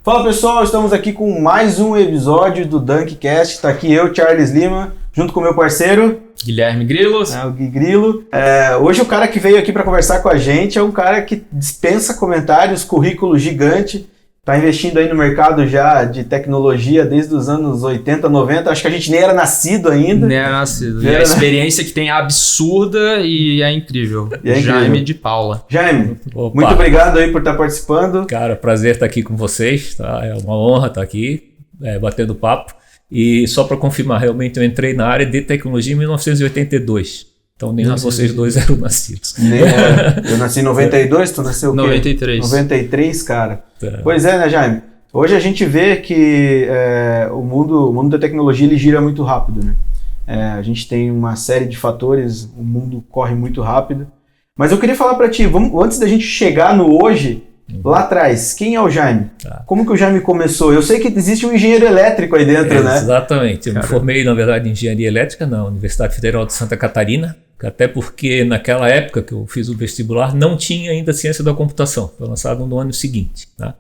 Fala pessoal, estamos aqui com mais um episódio do Dunkcast. Está aqui eu, Charles Lima, junto com meu parceiro Guilherme Grilos. O Gui Grilo. Hoje o cara que veio aqui para conversar com a gente é um cara que dispensa comentários, currículo gigante. Está investindo aí no mercado já de tecnologia desde os anos 80, 90. Acho que a gente nem era nascido ainda. Nem era nascido. E a experiência que tem é absurda e é incrível. Jaime de Paula. Jaime, muito obrigado aí por estar participando. Cara, prazer estar aqui com vocês. Tá? É uma honra estar aqui, batendo papo. E só para confirmar, realmente eu entrei na área de tecnologia em 1982. Então nenhum de vocês dois eram nascidos. Eu nasci em 92, tu nasceu o quê? 93. 93, cara. Tá. Pois é, né, Jaime? Hoje a gente vê que o mundo da tecnologia ele gira muito rápido, né? A gente tem uma série de fatores, o mundo corre muito rápido. Mas eu queria falar para ti, antes da gente chegar no hoje, lá atrás, quem é o Jaime? Tá. Como que o Jaime começou? Eu sei que existe um engenheiro elétrico aí dentro, né? Exatamente. Eu me formei, na verdade, em engenharia elétrica na Universidade Federal de Santa Catarina, até porque naquela época que eu fiz o vestibular não tinha ainda ciência da computação, foi lançado no ano seguinte. Tá?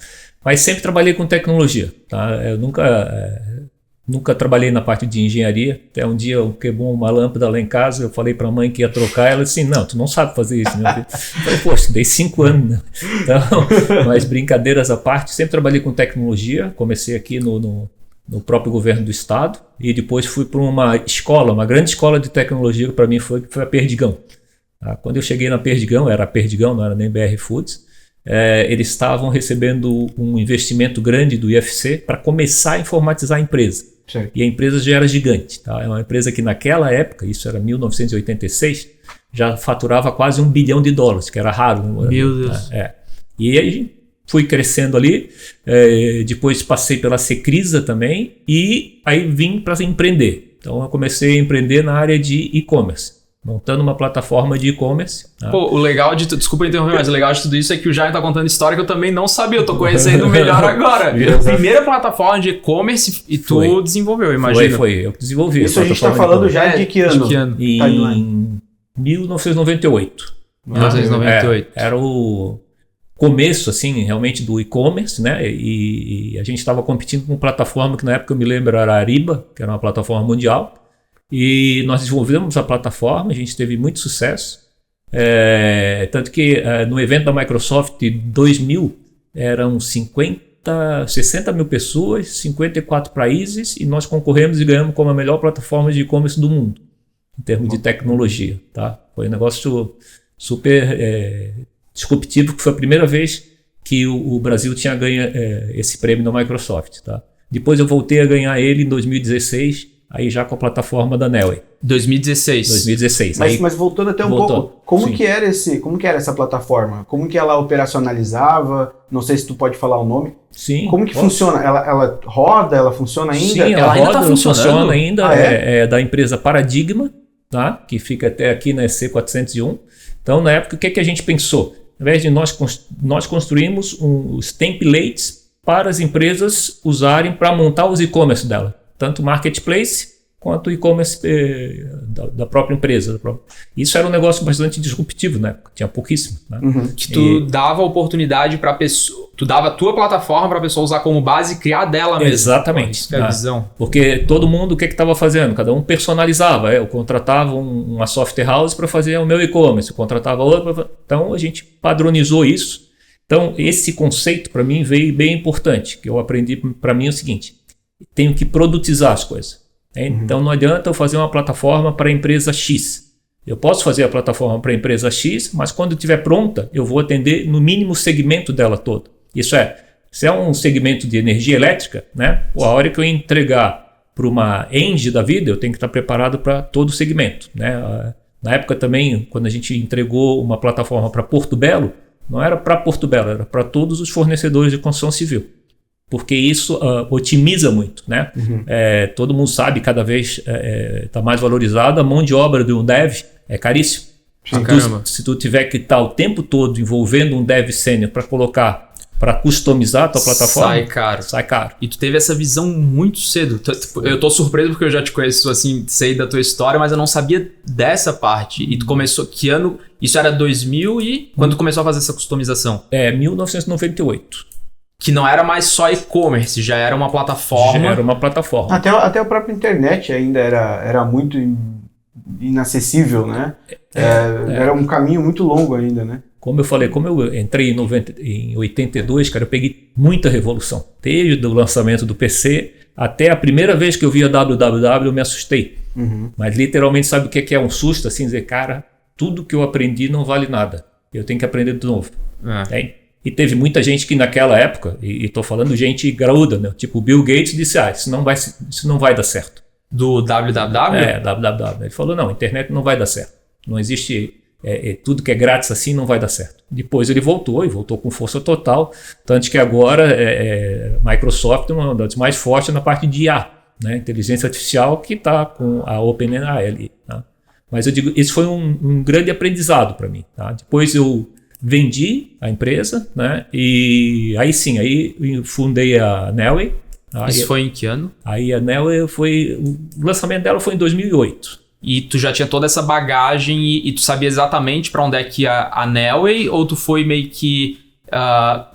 Mas sempre trabalhei com tecnologia. Tá? Eu nunca trabalhei na parte de engenharia. Até um dia eu quebrou uma lâmpada lá em casa, eu falei para a mãe que ia trocar, ela disse assim, não, tu não sabe fazer isso. Né? Eu falei, poxa, dei 5 anos. Né? Então, mas brincadeiras à parte, sempre trabalhei com tecnologia, comecei aqui no próprio governo do estado e depois fui para uma escola, uma grande escola de tecnologia que para mim foi a Perdigão. Tá? Quando eu cheguei na Perdigão, era a Perdigão, não era nem BR Foods, eles estavam recebendo um investimento grande do IFC para começar a informatizar a empresa. Certo. E a empresa já era gigante. Tá? É uma empresa que naquela época, isso era 1986, já faturava quase $1 bilhão, que era raro. Meu Deus. E aí fui crescendo ali, depois passei pela Secrisa também e aí vim para empreender. Então eu comecei a empreender na área de e-commerce, montando uma plataforma de e-commerce. Tá? Pô, o legal de tudo, desculpa interromper, mas o legal de tudo isso é que o Jaime tá contando história que eu também não sabia, eu tô conhecendo melhor agora. Primeira plataforma de e-commerce e tu desenvolveu, imagina. Foi, eu desenvolvi. Isso a gente tá falando já de que ano? Em 1998. 1998. Era o começo, assim, realmente do e-commerce, né? E a gente estava competindo com uma plataforma que na época eu me lembro era a Ariba, que era uma plataforma mundial. E nós desenvolvemos a plataforma, a gente teve muito sucesso. Tanto que no evento da Microsoft 2000 eram 60 mil pessoas, 54 países, e nós concorremos e ganhamos como a melhor plataforma de e-commerce do mundo, em termos de tecnologia. Tá? Foi um negócio super disruptivo, que foi a primeira vez que o Brasil tinha ganho esse prêmio da Microsoft. Tá? Depois eu voltei a ganhar ele em 2016, aí já com a plataforma da Neoway. 2016. Mas voltando até um pouco, como que era essa plataforma? Como que ela operacionalizava? Não sei se tu pode falar o nome. Sim. Como que funciona? Ela roda? Ela funciona ainda? Sim, ela ainda roda, tá funciona ainda. É da empresa Paradigma, tá? Que fica até aqui na EC401. Então, na época, o que a gente pensou? Ao invés de nós construímos os templates para as empresas usarem para montar os e-commerce dela. Tanto marketplace quanto e-commerce da própria empresa. Isso era um negócio bastante disruptivo, né? Tinha pouquíssimo. Né? Uhum. Que tu dava oportunidade para pessoa, tu dava a tua plataforma para a pessoa usar como base e criar dela mesma. Exatamente. Isso é a visão. Porque todo mundo o que estava fazendo? Cada um personalizava. Eu contratava uma software house para fazer o meu e-commerce, eu contratava outra. Então a gente padronizou isso. Então esse conceito para mim veio bem importante, que eu aprendi para mim é o seguinte: tenho que produtizar as coisas. Então não adianta eu fazer uma plataforma para a empresa X. Eu posso fazer a plataforma para a empresa X, mas quando estiver pronta, eu vou atender no mínimo segmento dela toda. Isso se é um segmento de energia elétrica, né? A hora que eu entregar para uma Engie da vida, eu tenho que estar preparado para todo o segmento. Né? Na época também, quando a gente entregou uma plataforma para Porto Belo, não era para Porto Belo, era para todos os fornecedores de construção civil. Porque isso otimiza muito, né? Todo mundo sabe, cada vez está mais valorizado, a mão de obra de um dev é caríssimo. Se tu tiver que estar o tempo todo envolvendo um dev sênior para colocar para customizar a tua plataforma, sai caro. E tu teve essa visão muito cedo. Eu tô surpreso porque eu já te conheço, assim, sei da tua história, mas eu não sabia dessa parte. E tu começou, que ano? Isso era 2000 e... Quando tu começou a fazer essa customização? 1998. que não era mais só e-commerce, já era uma plataforma. Já era uma plataforma. Até a própria internet ainda era muito inacessível, né? Era um caminho muito longo ainda, né? Como eu falei, como eu entrei em 82, cara, eu peguei muita revolução. Desde o lançamento do PC até a primeira vez que eu vi a www, eu me assustei. Mas literalmente, sabe o que é um susto? Assim, dizer, cara, tudo que eu aprendi não vale nada. Eu tenho que aprender de novo. E teve muita gente que naquela época, e estou falando gente graúda, né? Tipo o Bill Gates disse, isso não vai dar certo. Do www? www. Ele falou, não, a internet não vai dar certo. Não existe... tudo que é grátis assim não vai dar certo. Depois ele voltou com força total, tanto que agora Microsoft é uma das mais fortes na parte de IA, né? Inteligência artificial, que está com a OpenAI ali, tá? Mas eu digo, isso foi um grande aprendizado para mim, tá? Depois eu vendi a empresa, né? E aí sim, aí eu fundei a Nelway. Isso foi em que ano? Aí a Nelway o lançamento dela foi em 2008. E tu já tinha toda essa bagagem e tu sabia exatamente para onde é que ia a Nelway, ou tu foi meio que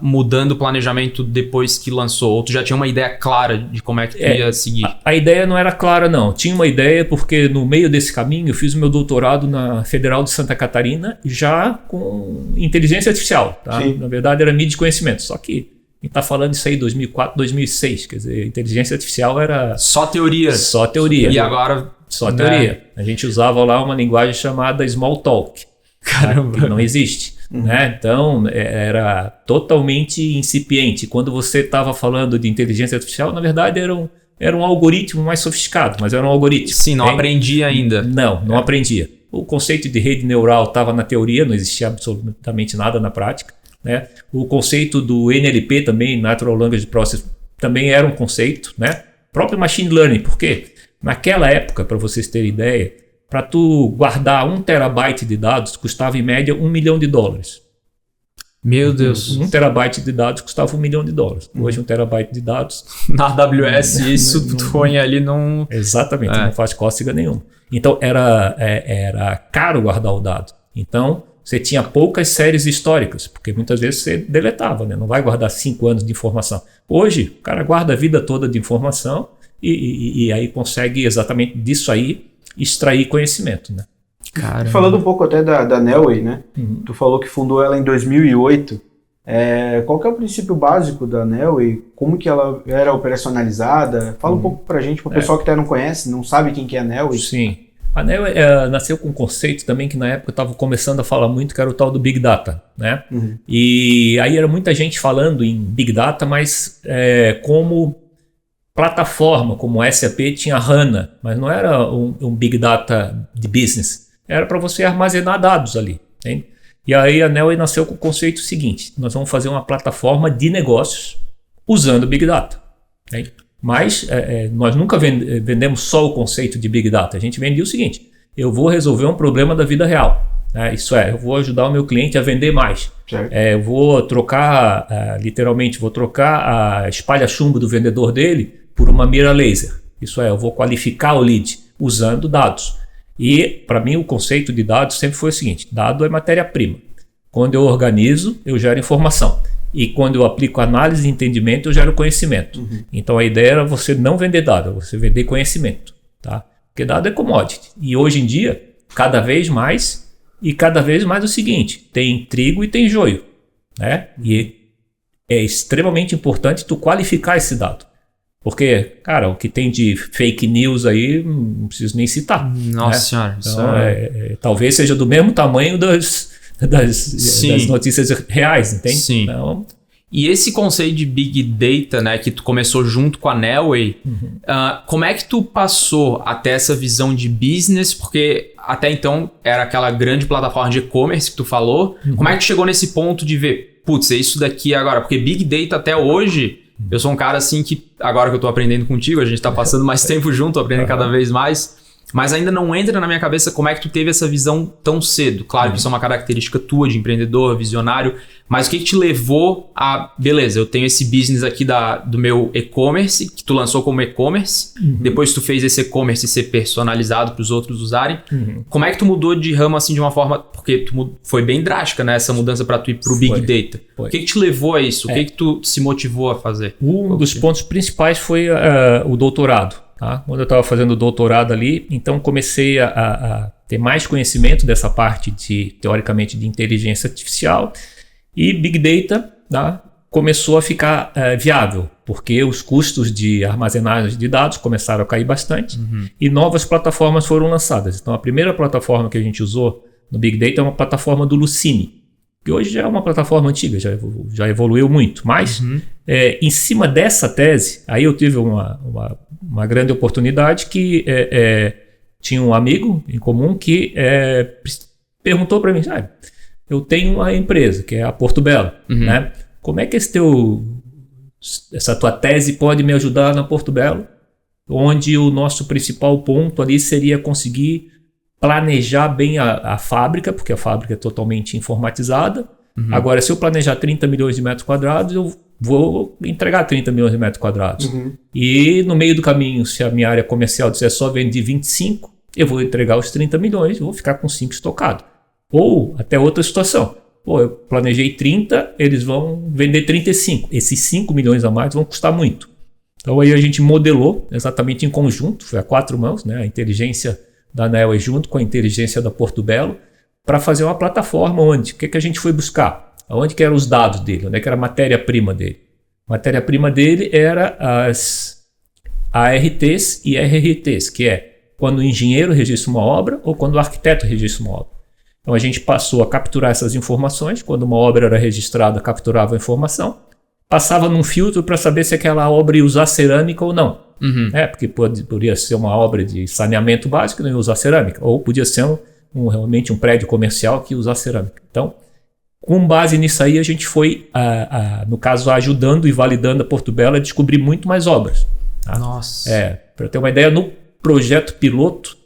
mudando o planejamento depois que lançou? Ou tu já tinha uma ideia clara de como é que tu ia seguir? A ideia não era clara, não. Tinha uma ideia porque no meio desse caminho eu fiz o meu doutorado na Federal de Santa Catarina já com inteligência artificial. Tá? Na verdade era mídia de conhecimento, só que a gente está falando isso aí em 2004, 2006, quer dizer, inteligência artificial era... Só teoria. Só teoria. E agora... Só teoria. A gente usava lá uma linguagem chamada Smalltalk. Caramba. Que não existe. Né? Então, era totalmente incipiente. Quando você estava falando de inteligência artificial, na verdade era um algoritmo mais sofisticado, mas era um algoritmo. Sim, não aprendia ainda. Não aprendia. O conceito de rede neural estava na teoria, não existia absolutamente nada na prática. Né? O conceito do NLP também, Natural Language Processing, também era um conceito. Né? Próprio Machine Learning, por quê? Naquela época, para vocês terem ideia, para tu guardar 1 terabyte de dados custava em média $1 milhão. Meu Deus. 1 terabyte de dados custava $1 milhão. Hoje 1 terabyte de dados... Na AWS isso tu põe ali num... Exatamente, não faz cócega nenhuma. Então era caro guardar o dado. Então você tinha poucas séries históricas, porque muitas vezes você deletava, né? Não vai guardar 5 anos de informação. Hoje o cara guarda a vida toda de informação e aí consegue exatamente disso aí extrair conhecimento, né? Caramba. Falando um pouco até da Nelway, né? Tu falou que fundou ela em 2008. Qual que é o princípio básico da Nelway? Como que ela era operacionalizada? Fala um pouco pra gente, pro pessoal que até não conhece, não sabe quem que é a Nelway. Sim. A Nelway nasceu com um conceito também que na época eu estava começando a falar muito, que era o tal do Big Data, né? E aí era muita gente falando em Big Data, mas como plataforma, como a SAP tinha HANA, mas não era um Big Data de business, era para você armazenar dados ali. Entende? E aí a Nelway nasceu com o conceito seguinte: nós vamos fazer uma plataforma de negócios usando Big Data. Entende? Mas nós nunca vendemos só o conceito de Big Data, a gente vendia o seguinte: eu vou resolver um problema da vida real. Isso eu vou ajudar o meu cliente a vender mais. Eu vou trocar, literalmente, a espalha-chumbo do vendedor dele por uma mira laser. Isso eu vou qualificar o lead usando dados. E para mim o conceito de dados sempre foi o seguinte: dado é matéria-prima. Quando eu organizo, eu gero informação. E quando eu aplico análise e entendimento, eu gero conhecimento. Então a ideia era você não vender dado, você vender conhecimento. Tá? Porque dado é commodity. E hoje em dia, cada vez mais o seguinte: tem trigo e tem joio. Né? E é extremamente importante tu qualificar esse dado. Porque, cara, o que tem de fake news aí, não preciso nem citar. Nossa senhora. Então, talvez seja do mesmo tamanho das notícias reais, entende? Sim. Então, e esse conceito de Big Data, né, que tu começou junto com a Nelway, como é que tu passou até essa visão de business? Porque até então era aquela grande plataforma de e-commerce que tu falou. Como é que chegou nesse ponto de ver, putz, é isso daqui agora? Porque Big Data até hoje... Eu sou um cara assim que, agora que eu tô aprendendo contigo, a gente tá passando mais tempo junto, aprendendo cada vez mais. mas ainda não entra na minha cabeça como é que tu teve essa visão tão cedo. Claro que isso é uma característica tua de empreendedor, visionário, mas o que te levou a... Beleza, eu tenho esse business aqui do meu e-commerce, que tu lançou como e-commerce, depois tu fez esse e-commerce ser personalizado para os outros usarem. Como é que tu mudou de ramo assim de uma forma... Porque foi bem drástica, né, essa mudança para tu ir pro Big Data. O que te levou a isso? O que tu se motivou a fazer? Um dos pontos principais foi o doutorado. Tá? Quando eu estava fazendo o doutorado ali, então comecei a ter mais conhecimento dessa parte teoricamente, de inteligência artificial, e Big Data, tá, começou a ficar viável, porque os custos de armazenagem de dados começaram a cair bastante e novas plataformas foram lançadas. Então a primeira plataforma que a gente usou no Big Data é uma plataforma do Lucene, que hoje já é uma plataforma antiga, já evoluiu muito, mas em cima dessa tese, aí eu tive uma grande oportunidade que tinha um amigo em comum que perguntou para mim, eu tenho uma empresa, que é a Porto Belo, né? Como é que essa tua tese pode me ajudar na Porto Belo, onde o nosso principal ponto ali seria conseguir planejar bem a fábrica, porque a fábrica é totalmente informatizada. Agora, se eu planejar 30 milhões de metros quadrados, eu vou entregar 30 milhões de metros quadrados. E no meio do caminho, se a minha área comercial disser só vende 25, eu vou entregar os 30 milhões, vou ficar com 5 estocado. Ou até outra situação. Eu planejei 30, eles vão vender 35. Esses 5 milhões a mais vão custar muito. Então aí a gente modelou exatamente em conjunto, foi a 4 mãos, né? A inteligência da Neoway junto com a inteligência da Porto Belo, para fazer uma plataforma onde, o que a gente foi buscar? Onde que eram os dados dele? Onde que era a matéria-prima dele? A matéria-prima dele era as ARTs e RRTs, que é quando o engenheiro registra uma obra ou quando o arquiteto registra uma obra. Então a gente passou a capturar essas informações, quando uma obra era registrada, capturava a informação, passava num filtro para saber se aquela obra ia usar cerâmica ou não. Porque poderia ser uma obra de saneamento básico e não ia usar cerâmica, ou podia ser realmente um prédio comercial que ia usar cerâmica. Então, com base nisso aí, a gente foi, no caso, ajudando e validando a Porto Belo a descobrir muito mais obras. Tá? Nossa! Para ter uma ideia, no projeto piloto,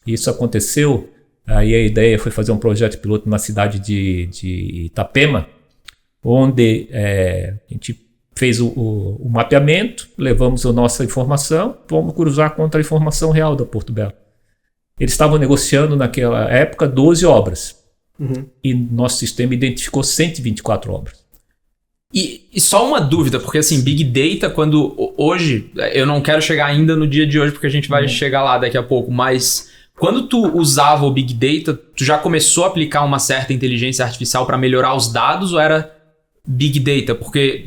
isso aconteceu, aí a ideia foi fazer um projeto piloto na cidade de Itapema, onde a gente fez o mapeamento, levamos a nossa informação, vamos cruzar contra a informação real da Porto Belo. Eles estavam negociando naquela época 12 obras. E nosso sistema identificou 124 obras. E só uma dúvida, porque assim, Big Data, quando hoje, eu não quero chegar ainda no dia de hoje, porque a gente vai chegar lá daqui a pouco, mas quando tu usava o Big Data, tu já começou a aplicar uma certa inteligência artificial para melhorar os dados ou era Big Data? Porque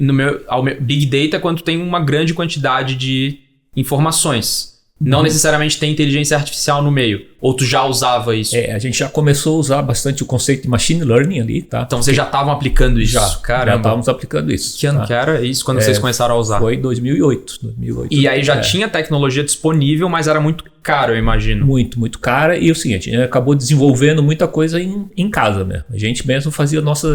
Big Data é quando tu tem uma grande quantidade de informações. Não necessariamente tem inteligência artificial no meio. Ou tu já usava isso? A gente já começou a usar bastante o conceito de machine learning ali, tá? Então vocês já estavam aplicando isso? Já estávamos aplicando isso. Que ano que era isso quando vocês começaram a usar? Foi 2008. E aí já tinha tecnologia disponível, mas era muito caro, eu imagino. Muito, muito cara. E o seguinte, a gente acabou desenvolvendo muita coisa em casa mesmo. A gente mesmo fazia o nosso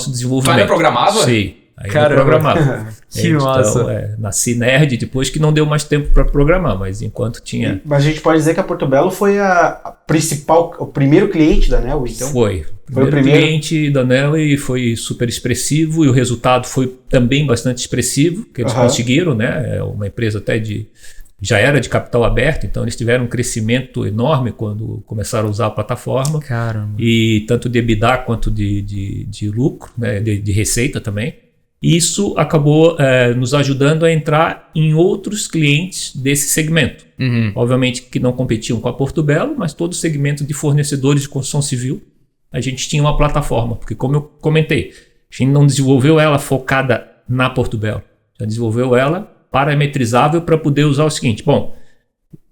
desenvolvimento. Tu ainda programava? Sim. Aí eu programava. Que massa. Então, nasci nerd depois que não deu mais tempo para programar, mas enquanto tinha... Mas a gente pode dizer que a Porto Belo foi o primeiro cliente da Neoway, então? Foi o primeiro cliente da Neoway, foi super expressivo e o resultado foi também bastante expressivo, que eles conseguiram, né? É uma empresa até já era de capital aberto, então eles tiveram um crescimento enorme quando começaram a usar a plataforma. Caramba. E tanto de EBITDA quanto de lucro, né? de receita também. Isso acabou nos ajudando a entrar em outros clientes desse segmento. Obviamente que não competiam com a Porto Belo, mas todo o segmento de fornecedores de construção civil, a gente tinha uma plataforma. Porque como eu comentei, a gente não desenvolveu ela focada na Porto Belo. Já desenvolveu ela parametrizável para poder usar o seguinte. Bom,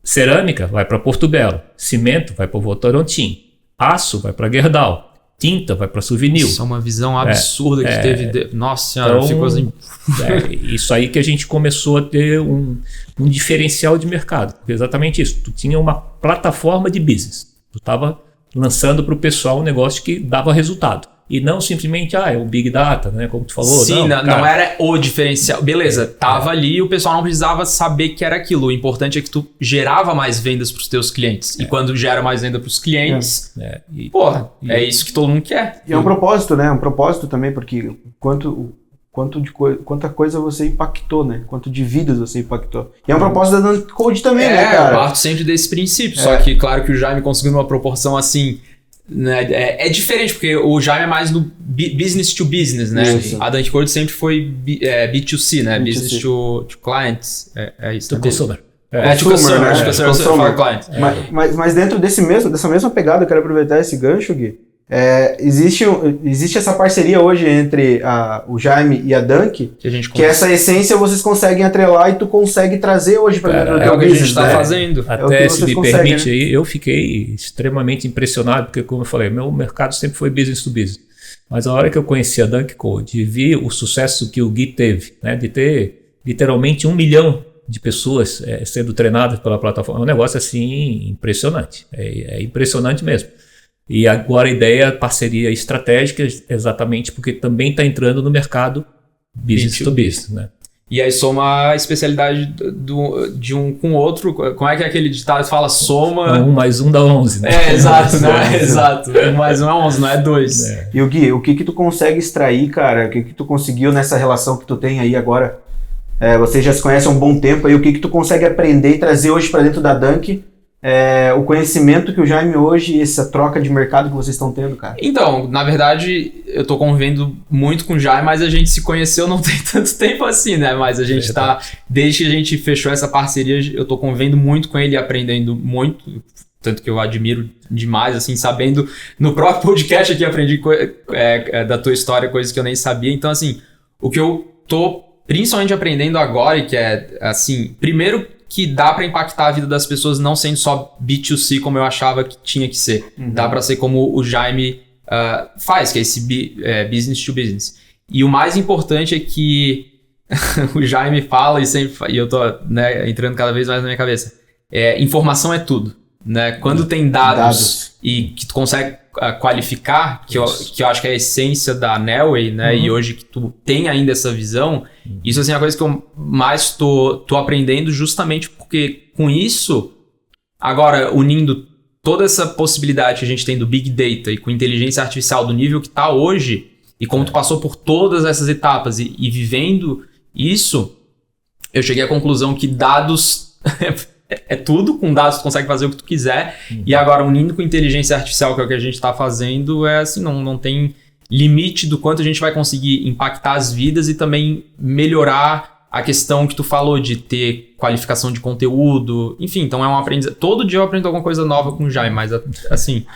cerâmica vai para Porto Belo, cimento vai para Votorantim, aço vai para Gerdau. Tinta vai para Souvenir. Isso é uma visão absurda que teve. Nossa senhora, então, ficou assim. Isso aí que a gente começou a ter um diferencial de mercado. Exatamente isso. Tu tinha uma plataforma de business. Tu estava lançando para o pessoal um negócio que dava resultado. e não simplesmente, é o Big Data, né? Como tu falou. Sim, não era o diferencial. Beleza, tava ali e o pessoal não precisava saber que era aquilo. O importante é que tu gerava mais vendas para os teus clientes. E quando gera mais venda para os clientes, é isso que todo mundo quer. E é um propósito, né? Um propósito também, porque quanta coisa você impactou, né? Quanto de vidas você impactou. E é um propósito da Dunk Code também, né, cara? Eu parto sempre desse princípio. Só que, claro que o Jaime conseguiu numa proporção assim... Né? É diferente, porque o Jaime é mais no business to business, né? Isso. A Dunk Code sempre foi B2C, né? B2C. Business to clients. É isso. To consumer. To consumer clients. Mas dentro dessa mesma pegada, eu quero aproveitar esse gancho, Gui. Existe essa parceria hoje entre o Jaime e a Dunk, que essa essência vocês conseguem atrelar e tu consegue trazer hoje para dentro do teu business. É o que a gente está né? fazendo. Até se me permite aí, eu fiquei extremamente impressionado, porque como eu falei, meu mercado sempre foi business to business. Mas a hora que eu conheci a Dunk Code e vi o sucesso que o Gui teve, né, de ter literalmente 1 milhão de pessoas sendo treinadas pela plataforma, é um negócio assim impressionante. É impressionante mesmo. E agora a ideia é parceria estratégica, exatamente porque também está entrando no mercado business to business, né? E aí soma a especialidade de um com o outro. Como é que é aquele ditado que fala soma... 1 mais 1 dá 11, né? Exato, né? Exato. 1 mais 1 é 11, não é 2. E o Gui, o que tu consegue extrair, cara? O que tu conseguiu nessa relação que tu tem aí agora? Você já se conhece há um bom tempo aí. O que tu consegue aprender e trazer hoje para dentro da Dunk? O conhecimento que o Jaime hoje, essa troca de mercado que vocês estão tendo, cara? Então, na verdade, eu tô convivendo muito com o Jaime, mas a gente se conheceu não tem tanto tempo assim, né? Mas a gente desde que a gente fechou essa parceria, eu tô convivendo muito com ele e aprendendo muito, tanto que eu admiro demais, assim, sabendo, no próprio podcast aqui aprendi da tua história, coisas que eu nem sabia. Então, assim, o que eu tô principalmente aprendendo agora, e que é, assim, primeiro que dá para impactar a vida das pessoas não sendo só B2C como eu achava que tinha que ser. Dá para ser como o Jaime faz, que é esse business to business. E o mais importante é que o Jaime fala e eu tô, né, entrando cada vez mais na minha cabeça. Informação é tudo, né? Quando tem dados e que tu consegue qualificar, que eu acho que é a essência da Nelway, né? E hoje que tu tem ainda essa visão, isso assim, é a coisa que eu mais tô aprendendo, justamente porque com isso, agora unindo toda essa possibilidade que a gente tem do Big Data e com inteligência artificial do nível que tá hoje, e como tu passou por todas essas etapas e vivendo isso, eu cheguei à conclusão que dados... É tudo, com dados tu consegue fazer o que tu quiser, e agora unindo com inteligência artificial, que é o que a gente está fazendo, assim, não tem limite do quanto a gente vai conseguir impactar as vidas e também melhorar a questão que tu falou de ter qualificação de conteúdo, enfim, então é um aprendizado. Todo dia eu aprendo alguma coisa nova com o Jaime, mas assim,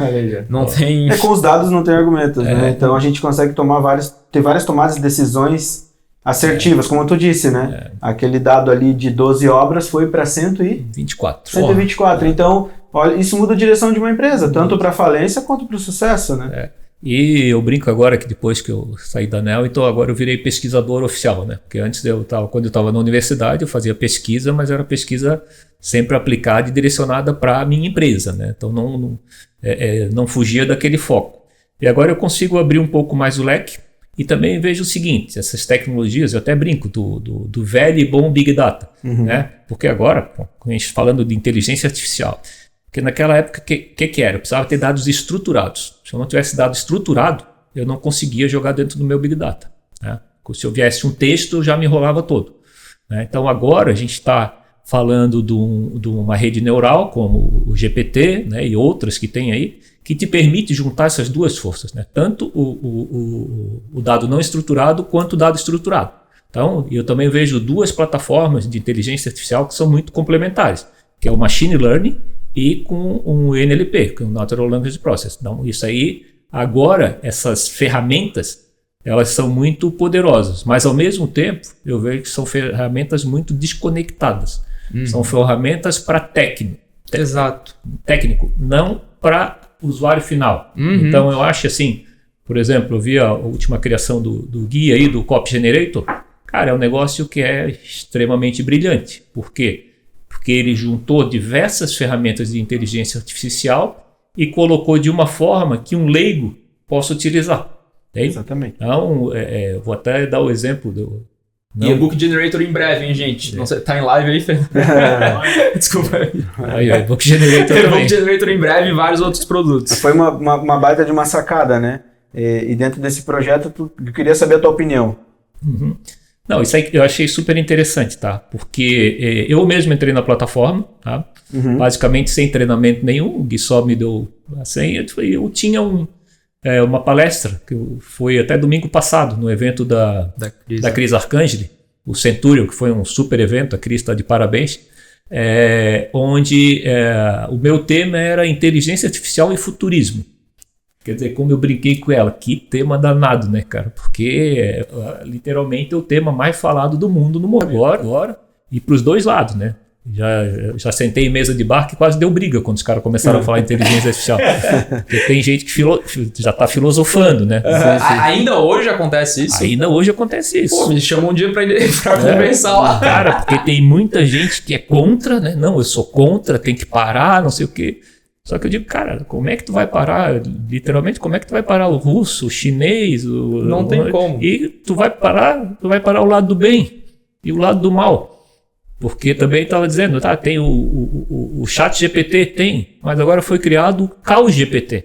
não tem... com os dados não tem argumentos, né? Então a gente consegue ter várias tomadas de decisões assertivas, como tu disse, né? Aquele dado ali de 12 obras foi para 124. Então, olha, isso muda a direção de uma empresa, tanto para falência quanto para o sucesso, né? E eu brinco agora que depois que eu saí da ANEEL, então agora eu virei pesquisador oficial, né? Porque antes quando eu estava na universidade, eu fazia pesquisa, mas era pesquisa sempre aplicada e direcionada para a minha empresa, né? Então não fugia daquele foco. E agora eu consigo abrir um pouco mais o leque. E também vejo o seguinte, essas tecnologias, eu até brinco do velho e bom Big Data, né? Porque agora, a gente falando de inteligência artificial, porque naquela época, o que era? Eu precisava ter dados estruturados. Se eu não tivesse dado estruturado, eu não conseguia jogar dentro do meu Big Data, né? Se eu viesse um texto, eu já me enrolava todo, né? Então agora a gente está falando de uma rede neural, como o GPT, né, e outras que tem aí, que te permite juntar essas duas forças, né? Tanto o dado não estruturado quanto o dado estruturado. Então, eu também vejo duas plataformas de inteligência artificial que são muito complementares, que é o Machine Learning e com o NLP, que é o Natural Language Processing. Então, isso aí, agora, essas ferramentas, elas são muito poderosas, mas ao mesmo tempo, eu vejo que são ferramentas muito desconectadas. São ferramentas para técnico. Exato. Técnico, não para usuário final. Então eu acho assim, por exemplo, eu vi a última criação do guia aí, do Copy Generator. Cara, é um negócio que é extremamente brilhante. Por quê? Porque ele juntou diversas ferramentas de inteligência artificial e colocou de uma forma que um leigo possa utilizar. Exatamente. Então, vou até dar o exemplo do... E e-book Generator em breve, hein, gente? Não sei, tá em live aí, Fernando? Desculpa aí. E-book Generator também. E-book Generator em breve e vários outros produtos. Foi uma baita de uma sacada, né? E dentro desse projeto, eu queria saber a tua opinião. Uhum. Não, isso aí eu achei super interessante, tá? Porque eu mesmo entrei na plataforma, tá? Basicamente sem treinamento nenhum, o Gui só me deu a senha. Eu tinha uma palestra, que foi até domingo passado, no evento da Cris Arcangeli, o Centurion, que foi um super evento, a Cris está de parabéns, onde o meu tema era inteligência artificial e futurismo. Quer dizer, como eu brinquei com ela, que tema danado, né, cara? Porque literalmente é o tema mais falado do mundo no momento. Agora, e para os dois lados, né? Já sentei em mesa de bar que quase deu briga quando os caras começaram a falar inteligência artificial. Porque tem gente que já está filosofando, né? Ainda hoje acontece isso? Ainda hoje acontece isso. Pô, me chamam um dia para conversar lá. Cara, porque tem muita gente que é contra, né? Não, eu sou contra, tem que parar, não sei o quê. Só que eu digo, cara, como é que tu vai parar? Literalmente, como é que tu vai parar o russo, o chinês? Não tem como. E tu vai parar o lado do bem e o lado do mal. Porque também estava dizendo, tá, tem o chat GPT, tem, mas agora foi criado o Caos GPT.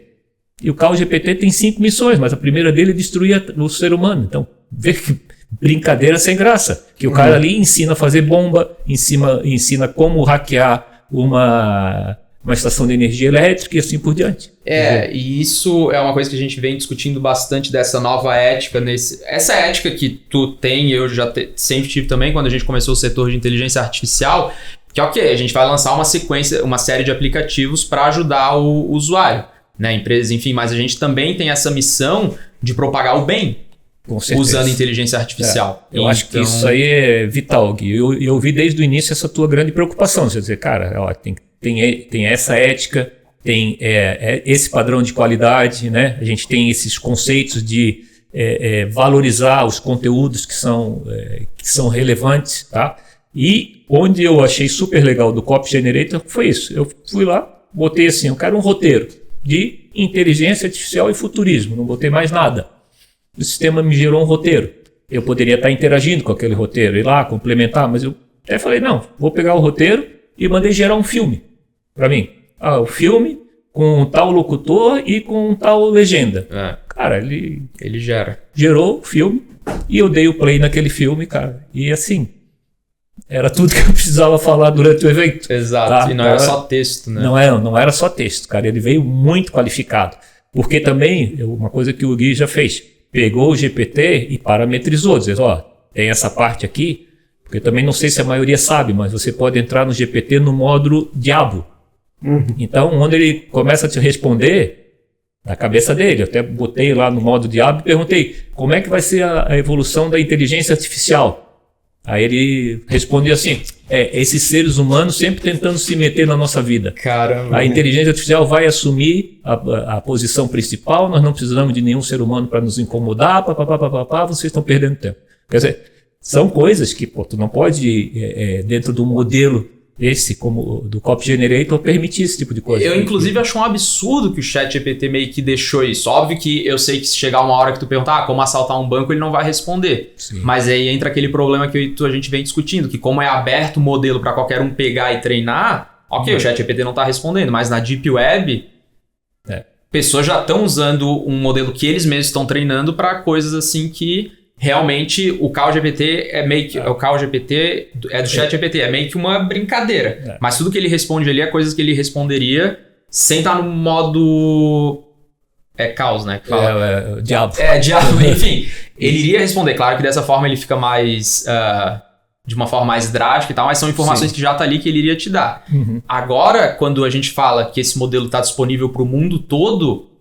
E o Caos GPT tem 5 missões, mas a primeira dele é destruir o ser humano. Então, vê que brincadeira sem graça. Que o cara ali ensina a fazer bomba, ensina como hackear uma estação de energia elétrica e assim por diante. E isso é uma coisa que a gente vem discutindo bastante dessa nova ética. Essa ética que tu tem, eu já sempre tive também quando a gente começou o setor de inteligência artificial, que ok, a gente vai lançar uma série de aplicativos para ajudar o usuário, né, empresas, enfim, mas a gente também tem essa missão de propagar o bem. Usando inteligência artificial. Eu acho que isso aí é vital, Gui. Eu vi desde o início essa tua grande preocupação. Você dizer, cara, ó, tem essa ética, tem esse padrão de qualidade, né? A gente tem esses conceitos de valorizar os conteúdos que são relevantes, tá? E onde eu achei super legal do Copy Generator foi isso. Eu fui lá, botei assim, eu quero um roteiro de inteligência artificial e futurismo, não botei mais nada. O sistema me gerou um roteiro. Eu poderia estar interagindo com aquele roteiro, ir lá, complementar, mas eu até falei, não, vou pegar o roteiro e mandei gerar um filme para mim. O filme com um tal locutor e com um tal legenda. Cara, ele gerou o filme e eu dei o play naquele filme, cara. E assim, era tudo que eu precisava falar durante o evento. Exato, tá? E não era só texto, né? Não era só texto, cara. Ele veio muito qualificado. Porque também, uma coisa que o Gui já fez, pegou o GPT e parametrizou, dizendo, tem essa parte aqui, porque também não sei se a maioria sabe, mas você pode entrar no GPT no módulo diabo. Então, onde ele começa a te responder, na cabeça dele, eu até botei lá no módulo diabo e perguntei, como é que vai ser a evolução da inteligência artificial? Aí ele respondia assim, esses seres humanos sempre tentando se meter na nossa vida. Caramba. A inteligência artificial vai assumir a posição principal, nós não precisamos de nenhum ser humano para nos incomodar, vocês estão perdendo tempo. Quer dizer, são coisas que tu não pode, dentro do modelo como do Copy Generator, permitir esse tipo de coisa. Eu, inclusive, acho um absurdo que o ChatGPT meio que deixou isso. Óbvio que eu sei que se chegar uma hora que tu perguntar como assaltar um banco, ele não vai responder. Sim. Mas aí entra aquele problema que a gente vem discutindo, que como é aberto o modelo para qualquer um pegar e treinar, o ChatGPT não está respondendo, mas na Deep Web, pessoas já estão usando um modelo que eles mesmos estão treinando para coisas assim que realmente o CalGPT o CalGPT é do ChatGPT, é meio que uma brincadeira. Mas tudo que ele responde ali é coisas que ele responderia sem estar no modo caos, né? Diabo. Diabo, enfim. Ele iria responder, claro que dessa forma ele fica mais de uma forma mais drástica e tal, mas são informações que já tá ali que ele iria te dar. Agora, quando a gente fala que esse modelo está disponível para o mundo todo,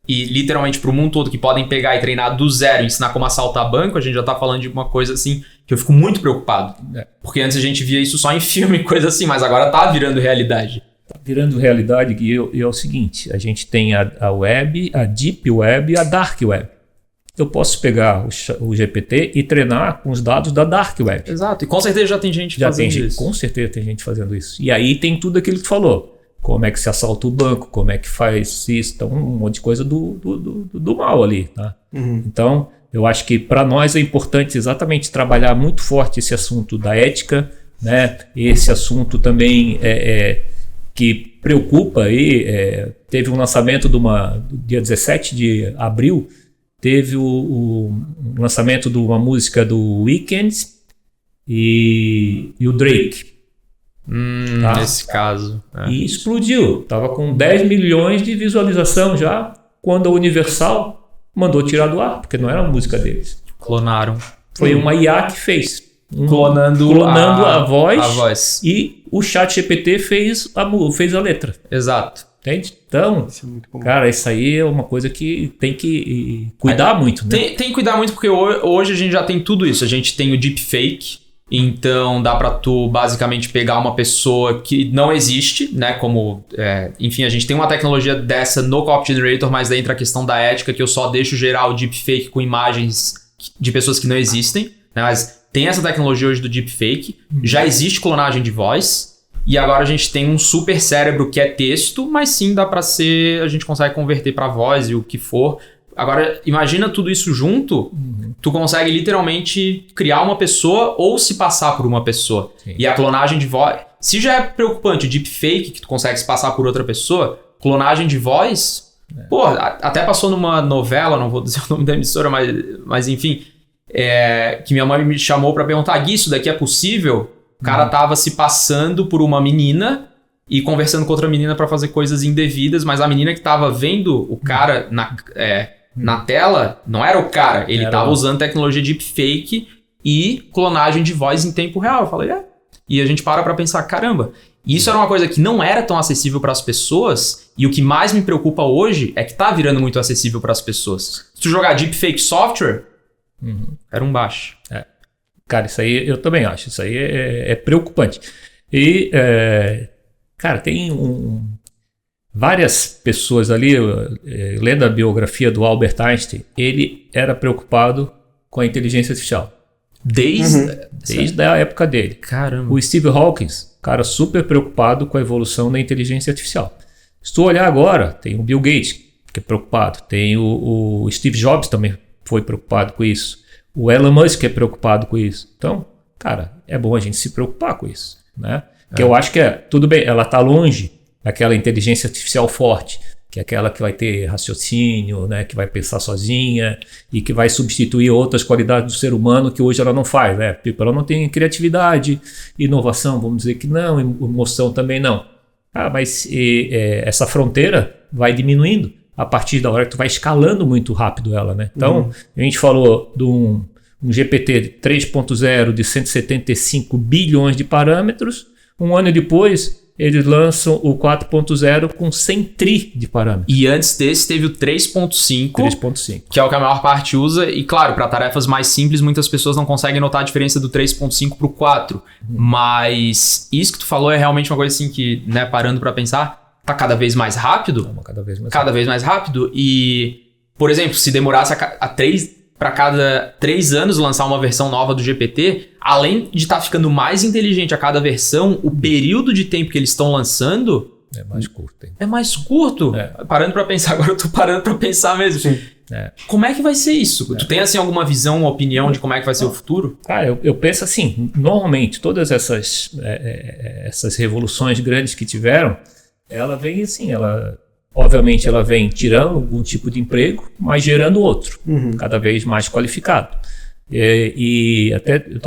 e literalmente para o mundo todo, que podem pegar e treinar do zero, ensinar como assaltar banco, a gente já tá falando de uma coisa assim que eu fico muito preocupado. Porque antes a gente via isso só em filme, coisa assim, mas agora tá virando realidade. Tá virando realidade, e é o seguinte, a gente tem a web, a Deep Web e a Dark Web. Eu posso pegar o GPT e treinar com os dados da Dark Web. Exato, e com certeza já tem gente fazendo isso. Com certeza tem gente fazendo isso. E aí tem tudo aquilo que tu falou. como é que se assalta o banco, como é que faz isso, então um monte de coisa do mal ali, tá? Então, eu acho que para nós é importante exatamente trabalhar muito forte esse assunto da ética, né? Esse assunto também que preocupa aí, teve um lançamento do dia 17 de abril, teve o lançamento de uma música do Weeknd e o Drake. Tá? Nesse caso. E explodiu. Tava com 10 milhões de visualização já, quando a Universal mandou tirar do ar, porque não era a música deles. Clonaram. Foi uma IA que fez. Clonando a voz. E o ChatGPT fez a letra. Exato. Entende? Então, cara, isso aí é uma coisa que tem que cuidar muito, né? Tem que cuidar muito, porque hoje a gente já tem tudo isso. A gente tem o deepfake. Então dá pra tu basicamente pegar uma pessoa que não existe, né? Como, enfim, a gente tem uma tecnologia dessa no Copy Generator, mas daí entra a questão da ética, que eu só deixo gerar o deepfake com imagens de pessoas que não existem, né? Mas tem essa tecnologia hoje do deepfake, já existe clonagem de voz, e agora a gente tem um super cérebro que é texto, mas sim dá pra ser, a gente consegue converter pra voz e o que for. Agora, imagina tudo isso junto, tu consegue literalmente criar uma pessoa ou se passar por uma pessoa. Sim. E a clonagem de voz... Se já é preocupante o deepfake, que tu consegue se passar por outra pessoa, clonagem de voz... Pô, até passou numa novela, não vou dizer o nome da emissora, mas enfim, que minha mãe me chamou pra perguntar, Gui, isso daqui é possível? O cara tava se passando por uma menina e conversando com outra menina pra fazer coisas indevidas, mas a menina que tava vendo o cara na tela, não era o cara. Ele tava usando tecnologia deepfake e clonagem de voz em tempo real. Eu falei, E a gente para pensar, caramba, isso era uma coisa que não era tão acessível para as pessoas, e o que mais me preocupa hoje é que tá virando muito acessível para as pessoas. Se tu jogar deepfake software, era um baixo. Cara, isso aí eu também acho. Isso aí é preocupante. E, cara, tem várias pessoas ali, lendo a biografia do Albert Einstein, ele era preocupado com a inteligência artificial. Desde a época dele. Caramba. O Steve Hawkins, cara super preocupado com a evolução da inteligência artificial. Se tu olhar agora, tem o Bill Gates, que é preocupado. Tem o Steve Jobs também foi preocupado com isso. O Elon Musk é preocupado com isso. Então, cara, é bom a gente se preocupar com isso, né? Porque eu acho que tudo bem, ela está longe daquela inteligência artificial forte, que é aquela que vai ter raciocínio, né, que vai pensar sozinha e que vai substituir outras qualidades do ser humano que hoje ela não faz, né? Tipo, ela não tem criatividade, inovação, vamos dizer que não, emoção também não. Mas essa fronteira vai diminuindo a partir da hora que tu vai escalando muito rápido ela, né? Então, a gente falou de um GPT 3.0 de 175 bilhões de parâmetros, um ano depois eles lançam o 4.0 com 100 tri de parâmetros. E antes desse teve o 3.5, que é o que a maior parte usa. E claro, para tarefas mais simples, muitas pessoas não conseguem notar a diferença do 3.5 para o 4. Mas isso que tu falou é realmente uma coisa assim que, né, parando para pensar, tá cada vez mais rápido. Cada vez mais rápido. E, por exemplo, se demorasse para cada 3 anos lançar uma versão nova do GPT, além de estar ficando mais inteligente a cada versão, o período de tempo que eles estão lançando é mais curto. Hein? É mais curto. Parando para pensar, agora eu tô parando para pensar mesmo. Sim. Como é que vai ser isso? Tu tem assim alguma visão, uma opinião de como é que vai ser o futuro? Eu penso assim, normalmente todas essas revoluções grandes que tiveram, ela vem assim, obviamente ela vem tirando algum tipo de emprego, mas gerando outro, cada vez mais qualificado. E até eu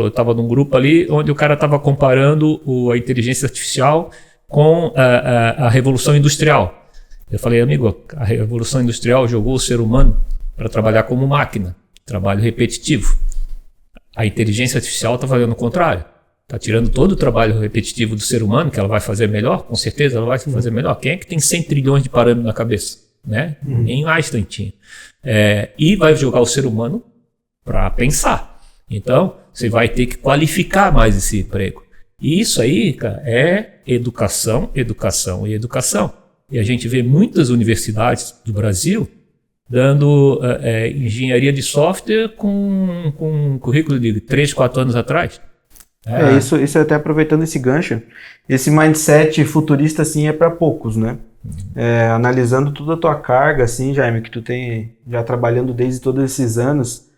estava num grupo ali onde o cara estava comparando a inteligência artificial com a Revolução Industrial. Eu falei, amigo, a Revolução Industrial jogou o ser humano para trabalhar como máquina, trabalho repetitivo. A inteligência artificial está fazendo o contrário. Está tirando todo o trabalho repetitivo do ser humano, que ela vai fazer melhor, com certeza ela vai fazer melhor. Quem é que tem 100 trilhões de parâmetros na cabeça? Né? Nem Einstein tinha. E vai jogar o ser humano para pensar. Então, você vai ter que qualificar mais esse emprego. E isso aí, cara, é educação, educação e educação. E a gente vê muitas universidades do Brasil dando engenharia de software com um currículo de 3, 4 anos atrás. Isso até aproveitando esse gancho, esse mindset futurista assim é para poucos, né? Analisando toda a tua carga, assim, Jaime, que tu tem já trabalhando desde todos esses anos,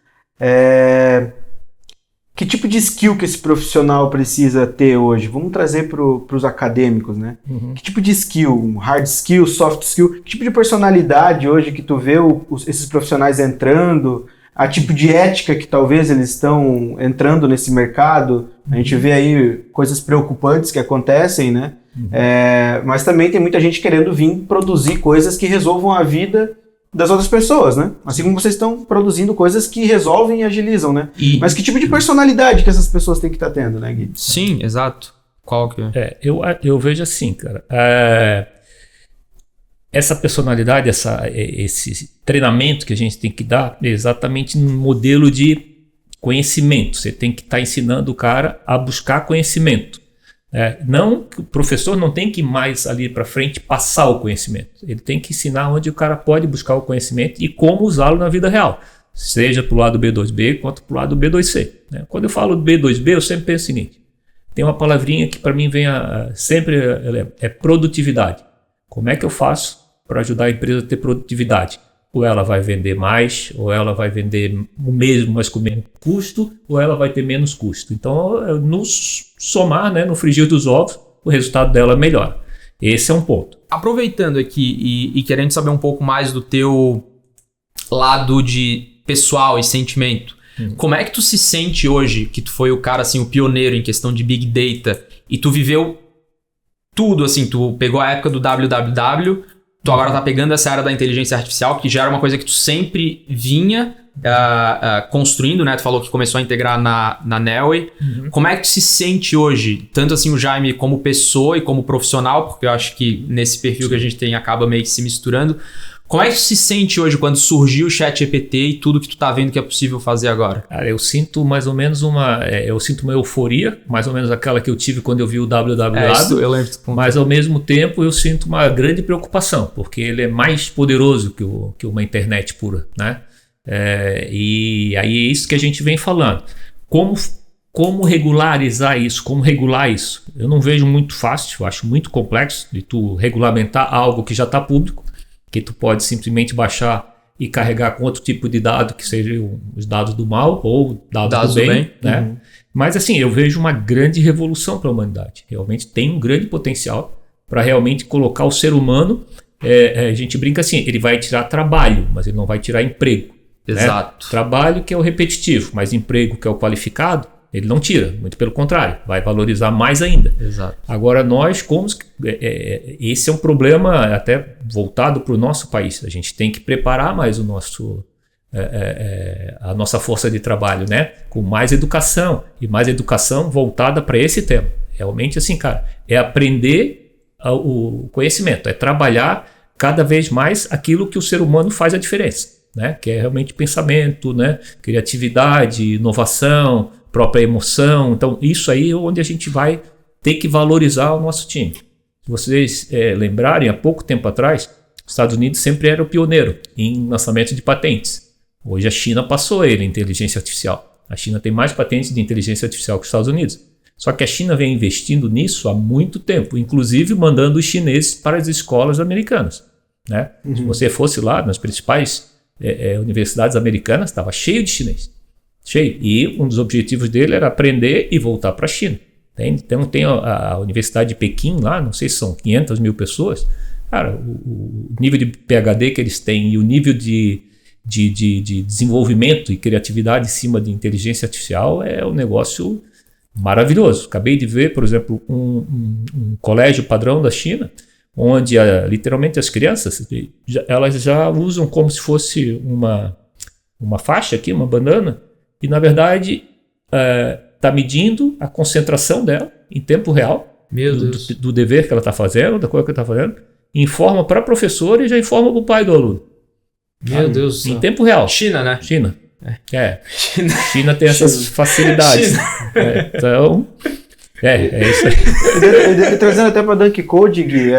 que tipo de skill que esse profissional precisa ter hoje? Vamos trazer para os acadêmicos, né? Que tipo de skill? Hard skill, soft skill? Que tipo de personalidade hoje que tu vê esses profissionais entrando? A tipo de ética que talvez eles estão entrando nesse mercado? A gente vê aí coisas preocupantes que acontecem, né? Mas também tem muita gente querendo vir produzir coisas que resolvam a vida das outras pessoas, né? Assim como vocês estão produzindo coisas que resolvem e agilizam, né? Mas que tipo de personalidade que essas pessoas têm que estar tendo, né, Gui? Sim, exato. Qual que é? Eu vejo assim, cara. Essa personalidade, esse treinamento que a gente tem que dar é exatamente no modelo de conhecimento. Você tem que estar ensinando o cara a buscar conhecimento. Não, o professor não tem que ir mais ali para frente passar o conhecimento. Ele tem que ensinar onde o cara pode buscar o conhecimento e como usá-lo na vida real. Seja para o lado B2B quanto para o lado B2C. Quando eu falo B2B, eu sempre penso o seguinte. Tem uma palavrinha que para mim vem sempre é produtividade. Como é que eu faço para ajudar a empresa a ter produtividade? Ou ela vai vender mais, ou ela vai vender o mesmo, mas com menos custo, ou ela vai ter menos custo. Então, no somar, no frigir dos ovos, o resultado dela melhora. Esse é um ponto. Aproveitando aqui e querendo saber um pouco mais do teu lado de pessoal e sentimento, como é que tu se sente hoje, que tu foi o cara, assim, o pioneiro em questão de Big Data, e tu viveu tudo, assim, tu pegou a época do www, tu agora tá pegando essa área da inteligência artificial, que já era uma coisa que tu sempre vinha construindo, né? Tu falou que começou a integrar na Neoway. Como é que tu se sente hoje? Tanto assim o Jaime como pessoa e como profissional, porque eu acho que nesse perfil que a gente tem acaba meio que se misturando. Como é que tu se sente hoje quando surgiu o ChatGPT e tudo que tu tá vendo que é possível fazer agora? Cara, eu sinto mais ou menos uma euforia, mais ou menos aquela que eu tive quando eu vi o www. Eu lembro. Mas ao mesmo tempo eu sinto uma grande preocupação, porque ele é mais poderoso que uma internet pura, né? E aí é isso que a gente vem falando. Como regularizar isso? Como regular isso? Eu não vejo muito fácil, eu acho muito complexo de tu regulamentar algo que já está público, que tu pode simplesmente baixar e carregar com outro tipo de dado, que sejam os dados do mal ou dados do bem. Né? Mas assim, eu vejo uma grande revolução para a humanidade. Realmente tem um grande potencial para realmente colocar o ser humano, a gente brinca assim, ele vai tirar trabalho, mas ele não vai tirar emprego. Exato. Né? Trabalho que é o repetitivo, mas emprego que é o qualificado, ele não tira, muito pelo contrário, vai valorizar mais ainda. Exato. Agora nós, esse é um problema até voltado para o nosso país. A gente tem que preparar mais a nossa força de trabalho, né? Com mais educação, e mais educação voltada para esse tema. Realmente assim, cara, é aprender o conhecimento, é trabalhar cada vez mais aquilo que o ser humano faz a diferença, né? Que é realmente pensamento, né? Criatividade, inovação, própria emoção. Então isso aí é onde a gente vai ter que valorizar o nosso time. Se vocês lembrarem, há pouco tempo atrás, os Estados Unidos sempre era o pioneiro em lançamento de patentes. Hoje a China passou ele em inteligência artificial. A China tem mais patentes de inteligência artificial que os Estados Unidos. Só que a China vem investindo nisso há muito tempo, inclusive mandando os chineses para as escolas americanas, né? Se você fosse lá nas principais universidades americanas, estava cheio de chinês. Cheio. E um dos objetivos dele era aprender e voltar para a China. Então tem a Universidade de Pequim lá, não sei se são 500 mil pessoas. Cara, o nível de PhD que eles têm e o nível de desenvolvimento e criatividade em cima de inteligência artificial é um negócio maravilhoso. Acabei de ver, por exemplo, um colégio padrão da China, onde literalmente as crianças elas já usam como se fosse uma faixa aqui, uma bandana, e na verdade está medindo a concentração dela em tempo real do dever que ela está fazendo, da coisa que ela está fazendo, informa para a professora e já informa para o pai do aluno. Meu Deus do céu. Em tempo real. China, né? China. China tem essas facilidades. Então, é isso aí. Trazendo até para Dunk Code, Gui,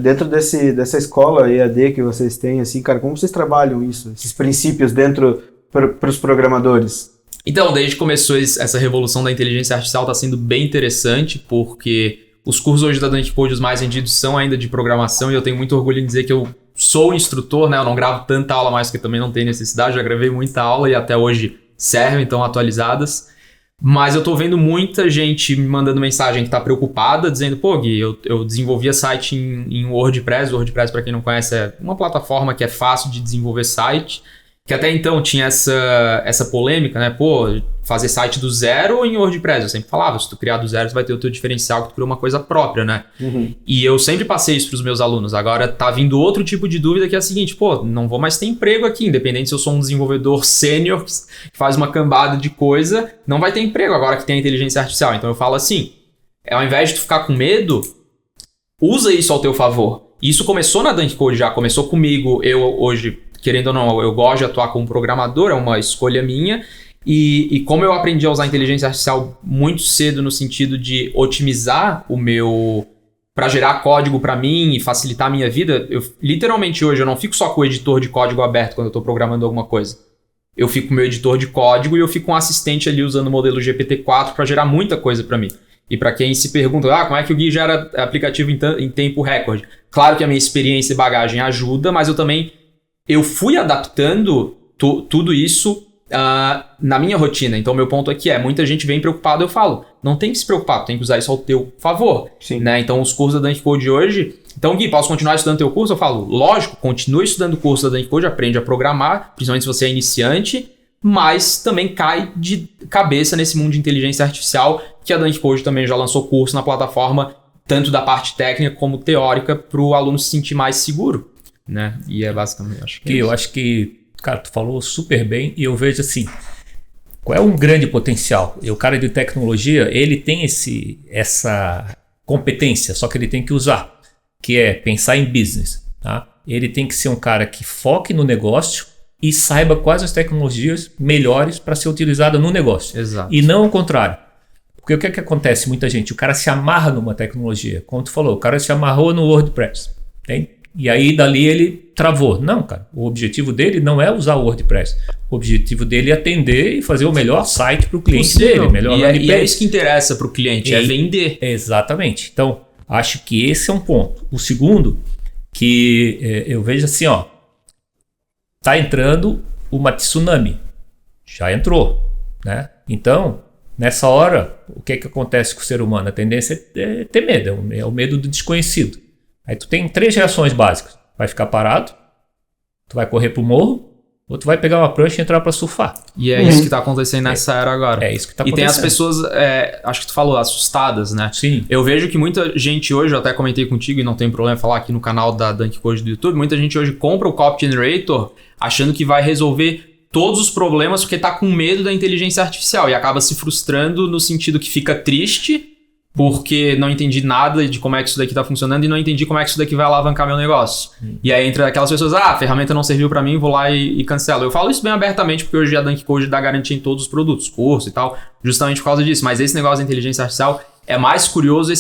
dentro dessa escola EAD que vocês têm, assim, cara, como vocês trabalham isso, esses princípios dentro para os programadores? Então, desde que começou essa revolução da inteligência artificial, está sendo bem interessante, porque os cursos hoje da Dunk Code, os mais vendidos, são ainda de programação, e eu tenho muito orgulho em dizer que eu sou instrutor, né? Eu não gravo tanta aula mais, porque também não tem necessidade, já gravei muita aula e até hoje servem, estão atualizadas. Mas eu tô vendo muita gente me mandando mensagem que tá preocupada, dizendo, pô, Gui, eu desenvolvia site em WordPress. O WordPress, para quem não conhece, é uma plataforma que é fácil de desenvolver site, que até então tinha essa polêmica, né? Pô, fazer site do zero em WordPress. Eu sempre falava, se tu criar do zero, tu vai ter o teu diferencial, que tu criou uma coisa própria, né? Uhum. E eu sempre passei isso pros meus alunos. Agora tá vindo outro tipo de dúvida, que é a seguinte, pô, não vou mais ter emprego aqui, independente se eu sou um desenvolvedor sênior que faz uma cambada de coisa, não vai ter emprego agora que tem a inteligência artificial. Então eu falo assim, ao invés de tu ficar com medo, usa isso ao teu favor. Isso começou na Dunk Code já, começou comigo, eu hoje, querendo ou não, eu gosto de atuar como programador, é uma escolha minha. E como eu aprendi a usar a inteligência artificial muito cedo no sentido de otimizar o meu... para gerar código para mim e facilitar a minha vida, literalmente hoje eu não fico só com o editor de código aberto quando eu estou programando alguma coisa. Eu fico com o meu editor de código e eu fico com um assistente ali usando o modelo GPT-4 para gerar muita coisa para mim. E para quem se pergunta, como é que o Gui gera aplicativo em tempo recorde? Claro que a minha experiência e bagagem ajuda, mas eu fui adaptando tudo isso na minha rotina. Então, meu ponto aqui muita gente vem preocupada, eu falo, não tem que se preocupar, tem que usar isso ao teu favor. Sim. Né? Então, os cursos da Dunk Code hoje... Então, Gui, posso continuar estudando teu curso? Eu falo, lógico, continue estudando o curso da Dunk Code, aprende a programar, principalmente se você é iniciante, mas também cai de cabeça nesse mundo de inteligência artificial, que a Dunk Code também já lançou curso na plataforma, tanto da parte técnica como teórica, para o aluno se sentir mais seguro. Né? E é basicamente, eu acho que, cara, tu falou super bem, e eu vejo assim, qual é um grande potencial? E o cara de tecnologia, ele tem essa competência, só que ele tem que usar, que é pensar em business. Tá? Ele tem que ser um cara que foque no negócio e saiba quais as tecnologias melhores para ser utilizada no negócio. Exato. E não o contrário. Porque o que é que acontece? Muita gente, o cara se amarra numa tecnologia. Como tu falou, o cara se amarrou no WordPress. Tem? E aí dali ele travou. Não, cara. O objetivo dele não é usar o WordPress. O objetivo dele é atender e fazer o melhor site para o cliente dele. Melhor e é isso que interessa para o cliente, é vender. Exatamente. Então, acho que esse é um ponto. O segundo, que eu vejo assim, tá entrando uma tsunami. Já entrou, né? Então, nessa hora, o que acontece com o ser humano? A tendência é ter medo, é o medo do desconhecido. Aí tu tem 3 reações básicas. Vai ficar parado, tu vai correr pro morro, ou tu vai pegar uma prancha e entrar para surfar. E é isso que tá acontecendo nessa era agora. É isso que tá acontecendo. E tem as pessoas, acho que tu falou, assustadas, né? Sim. Eu vejo que muita gente hoje, eu até comentei contigo e não tem problema falar aqui no canal da Dunk Code do YouTube, muita gente hoje compra o Copy Generator achando que vai resolver todos os problemas porque tá com medo da inteligência artificial e acaba se frustrando no sentido que fica triste porque não entendi nada de como é que isso daqui tá funcionando e não entendi como é que isso daqui vai alavancar meu negócio. E aí entra aquelas pessoas, a ferramenta não serviu para mim, vou lá e cancelo. Eu falo isso bem abertamente porque hoje a Dunk Code dá garantia em todos os produtos, curso e tal, justamente por causa disso. Mas esse negócio da inteligência artificial é mais curioso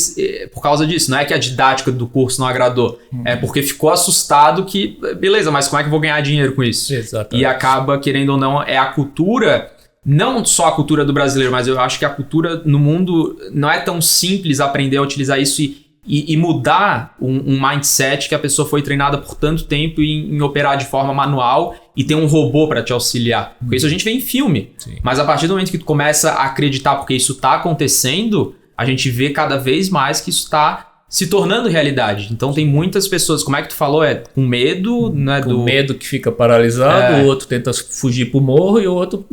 por causa disso. Não é que a didática do curso não agradou, é porque ficou assustado que, beleza, mas como é que eu vou ganhar dinheiro com isso? Exatamente. E acaba, querendo ou não, é a cultura... Não só a cultura do brasileiro, mas eu acho que a cultura no mundo não é tão simples aprender a utilizar isso e mudar um mindset que a pessoa foi treinada por tanto tempo em operar de forma manual e ter um robô para te auxiliar. Porque isso a gente vê em filme. Sim. Mas a partir do momento que tu começa a acreditar porque isso está acontecendo, a gente vê cada vez mais que isso está se tornando realidade. Então tem muitas pessoas, como é que tu falou? Com medo, né? Com medo que fica paralisado, o outro tenta fugir pro morro e o outro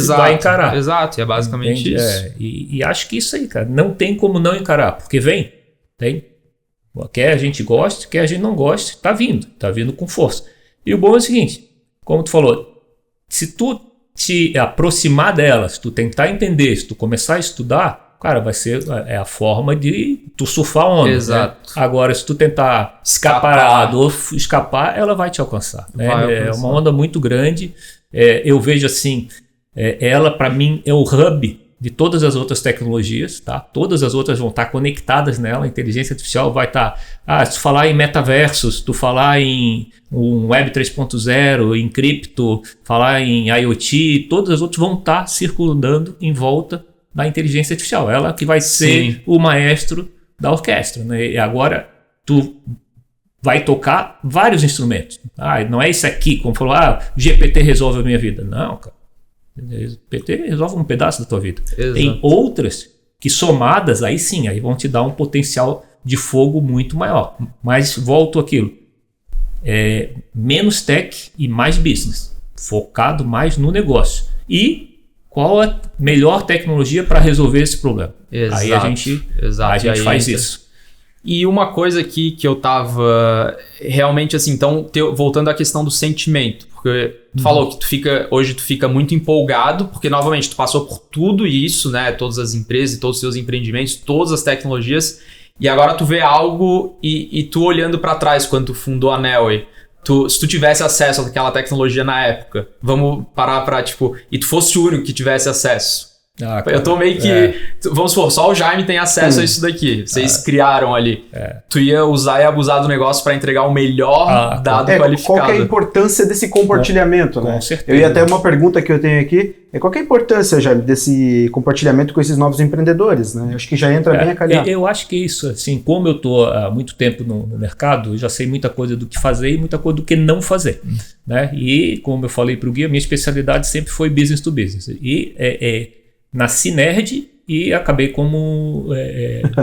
vai encarar. Exato, é basicamente Entende? isso. E acho que isso aí, cara, não tem como não encarar, porque tem. Quer a gente goste, quer a gente não goste, tá vindo com força. E o bom é o seguinte, como tu falou, se tu te aproximar dela, se tu tentar entender, se tu começar a estudar, cara, vai ser a forma de tu surfar onda. Exato. Né? Agora, se tu tentar ficar parado ou escapar, ela vai te alcançar. Né? É uma onda muito grande. Eu vejo assim, ela para mim é o hub de todas as outras tecnologias, tá? Todas as outras vão estar conectadas nela, a inteligência artificial vai estar... se tu falar em metaversos, tu falar em um Web 3.0, em cripto, falar em IoT, todas as outras vão estar circulando em volta da inteligência artificial. Ela que vai ser o maestro da orquestra, né? E agora tu vai tocar vários instrumentos. Não é isso aqui, como falou, GPT resolve a minha vida. Não, cara. GPT resolve um pedaço da tua vida. Exato. Tem outras que somadas, aí sim, aí vão te dar um potencial de fogo muito maior. Mas volto àquilo. Menos tech e mais business. Focado mais no negócio. E qual a melhor tecnologia para resolver esse problema? Exato. Aí a gente faz isso. E uma coisa aqui que eu tava realmente assim, então, voltando à questão do sentimento, porque tu falou que hoje tu fica muito empolgado, porque novamente tu passou por tudo isso, né? Todas as empresas, todos os seus empreendimentos, todas as tecnologias, e agora tu vê algo e tu olhando para trás quando tu fundou a Neoway, se tu tivesse acesso àquela tecnologia na época, vamos parar pra e tu fosse o único que tivesse acesso. Eu tô meio que... Vamos supor, só o Jaime tem acesso a isso daqui. Vocês criaram ali. Tu ia usar e abusar do negócio para entregar o melhor dado qualificado. Qual que é a importância desse compartilhamento, né? Com certeza. Eu ia até uma pergunta que eu tenho aqui. Qual que é a importância, Jaime, desse compartilhamento com esses novos empreendedores, né? Eu acho que já entra bem a calhar. Eu acho que isso, assim, como eu tô há muito tempo no mercado, eu já sei muita coisa do que fazer e muita coisa do que não fazer, né? E como eu falei para o Gui, a minha especialidade sempre foi business to business. E nasci nerd e acabei como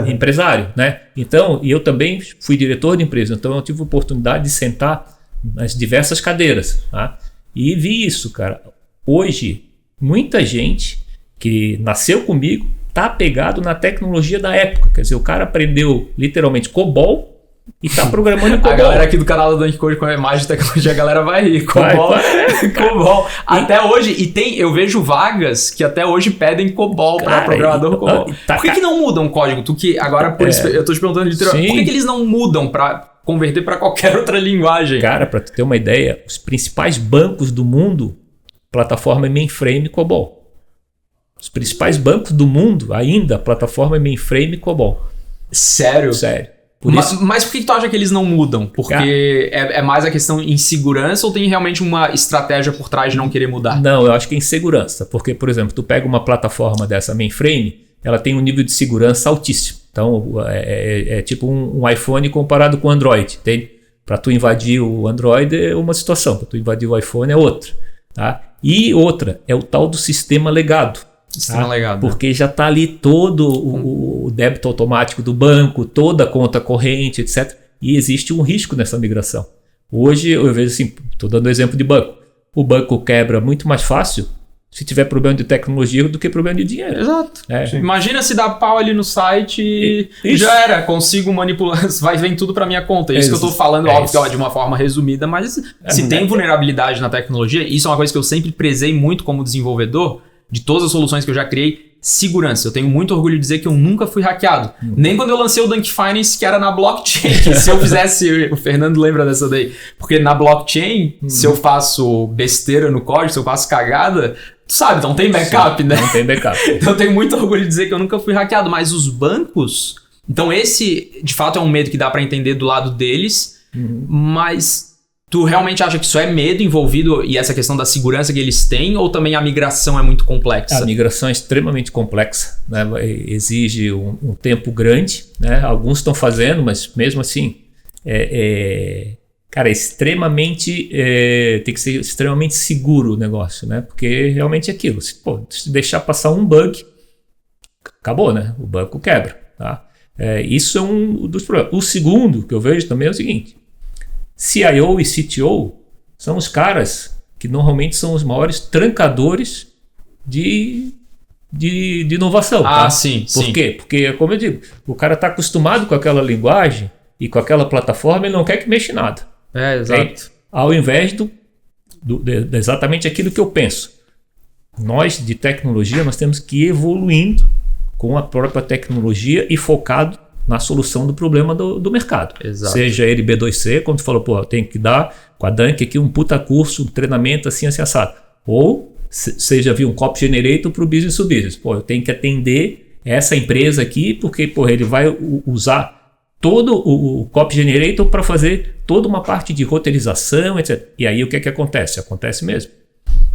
empresário, né? Então, e eu também fui diretor de empresa, então eu tive a oportunidade de sentar nas diversas cadeiras, tá? E vi isso, cara. Hoje, muita gente que nasceu comigo tá apegado na tecnologia da época. Quer dizer, o cara aprendeu literalmente COBOL e tá programando em COBOL. A galera aqui do canal da Donkey Code com a imagem de tecnologia, a galera vai rir. COBOL. COBOL. Até hoje, eu vejo vagas que até hoje pedem COBOL para programador COBOL. Por que não mudam o código? Tu que agora, por isso, eu tô te perguntando literalmente, por que eles não mudam para converter para qualquer outra linguagem? Cara, para tu ter uma ideia, os principais bancos do mundo, plataforma é mainframe COBOL. Os principais bancos do mundo, ainda, plataforma é mainframe COBOL. Sério? Sério. Mas por que tu acha que eles não mudam? Porque é mais a questão em segurança ou tem realmente uma estratégia por trás de não querer mudar? Não, eu acho que é em segurança. Porque, por exemplo, tu pega uma plataforma dessa mainframe, ela tem um nível de segurança altíssimo. Então, é tipo um iPhone comparado com o Android, entende? Para tu invadir o Android é uma situação, para tu invadir o iPhone é outra. Tá? E outra, é o tal do sistema legado. Sistema legado. Porque já está ali todo o débito automático do banco, toda a conta corrente, etc. E existe um risco nessa migração. Hoje eu vejo assim, estou dando exemplo de banco. O banco quebra muito mais fácil se tiver problema de tecnologia do que problema de dinheiro. Exato. Imagina se dá pau ali no site e já era, consigo manipular, vem tudo para minha conta. Isso que eu estou falando, óbvio, de uma forma resumida, mas se tem vulnerabilidade na tecnologia, isso é uma coisa que eu sempre prezei muito como desenvolvedor, de todas as soluções que eu já criei, segurança. Eu tenho muito orgulho de dizer que eu nunca fui hackeado. Nem quando eu lancei o Dunk Finance, que era na blockchain. Se eu fizesse... O Fernando lembra dessa daí. Porque na blockchain, se eu faço besteira no código, se eu faço cagada, tu sabe, não tem backup, né? Não tem backup. Então eu tenho muito orgulho de dizer que eu nunca fui hackeado. Mas os bancos... Então esse, de fato, é um medo que dá para entender do lado deles. Mas... Tu realmente acha que isso é medo envolvido e essa questão da segurança que eles têm ou também a migração é muito complexa? A migração é extremamente complexa, né? Exige um tempo grande, né? Alguns estão fazendo, mas mesmo assim, cara, extremamente, tem que ser extremamente seguro o negócio, né? Porque realmente é aquilo, se deixar passar um bug, acabou, né? O banco quebra, tá? Isso é um dos problemas. O segundo que eu vejo também é o seguinte: CIO e CTO são os caras que normalmente são os maiores trancadores de inovação. Tá? Sim. Por quê? Porque, como eu digo, o cara está acostumado com aquela linguagem e com aquela plataforma, ele não quer que mexa em nada. Exato. Ao invés de exatamente aquilo que eu penso. Nós, de tecnologia, nós temos que ir evoluindo com a própria tecnologia e focado na solução do problema do mercado. Exato. Seja ele B2C, quando tu falou, tem que dar com a Dunk aqui um puta curso, um treinamento assim assado. Ou você já viu um copy generator para o business to business. Pô, eu tenho que atender essa empresa aqui, porque pô, ele vai usar todo o copy generator para fazer toda uma parte de roteirização, etc. E aí o que acontece? Acontece mesmo.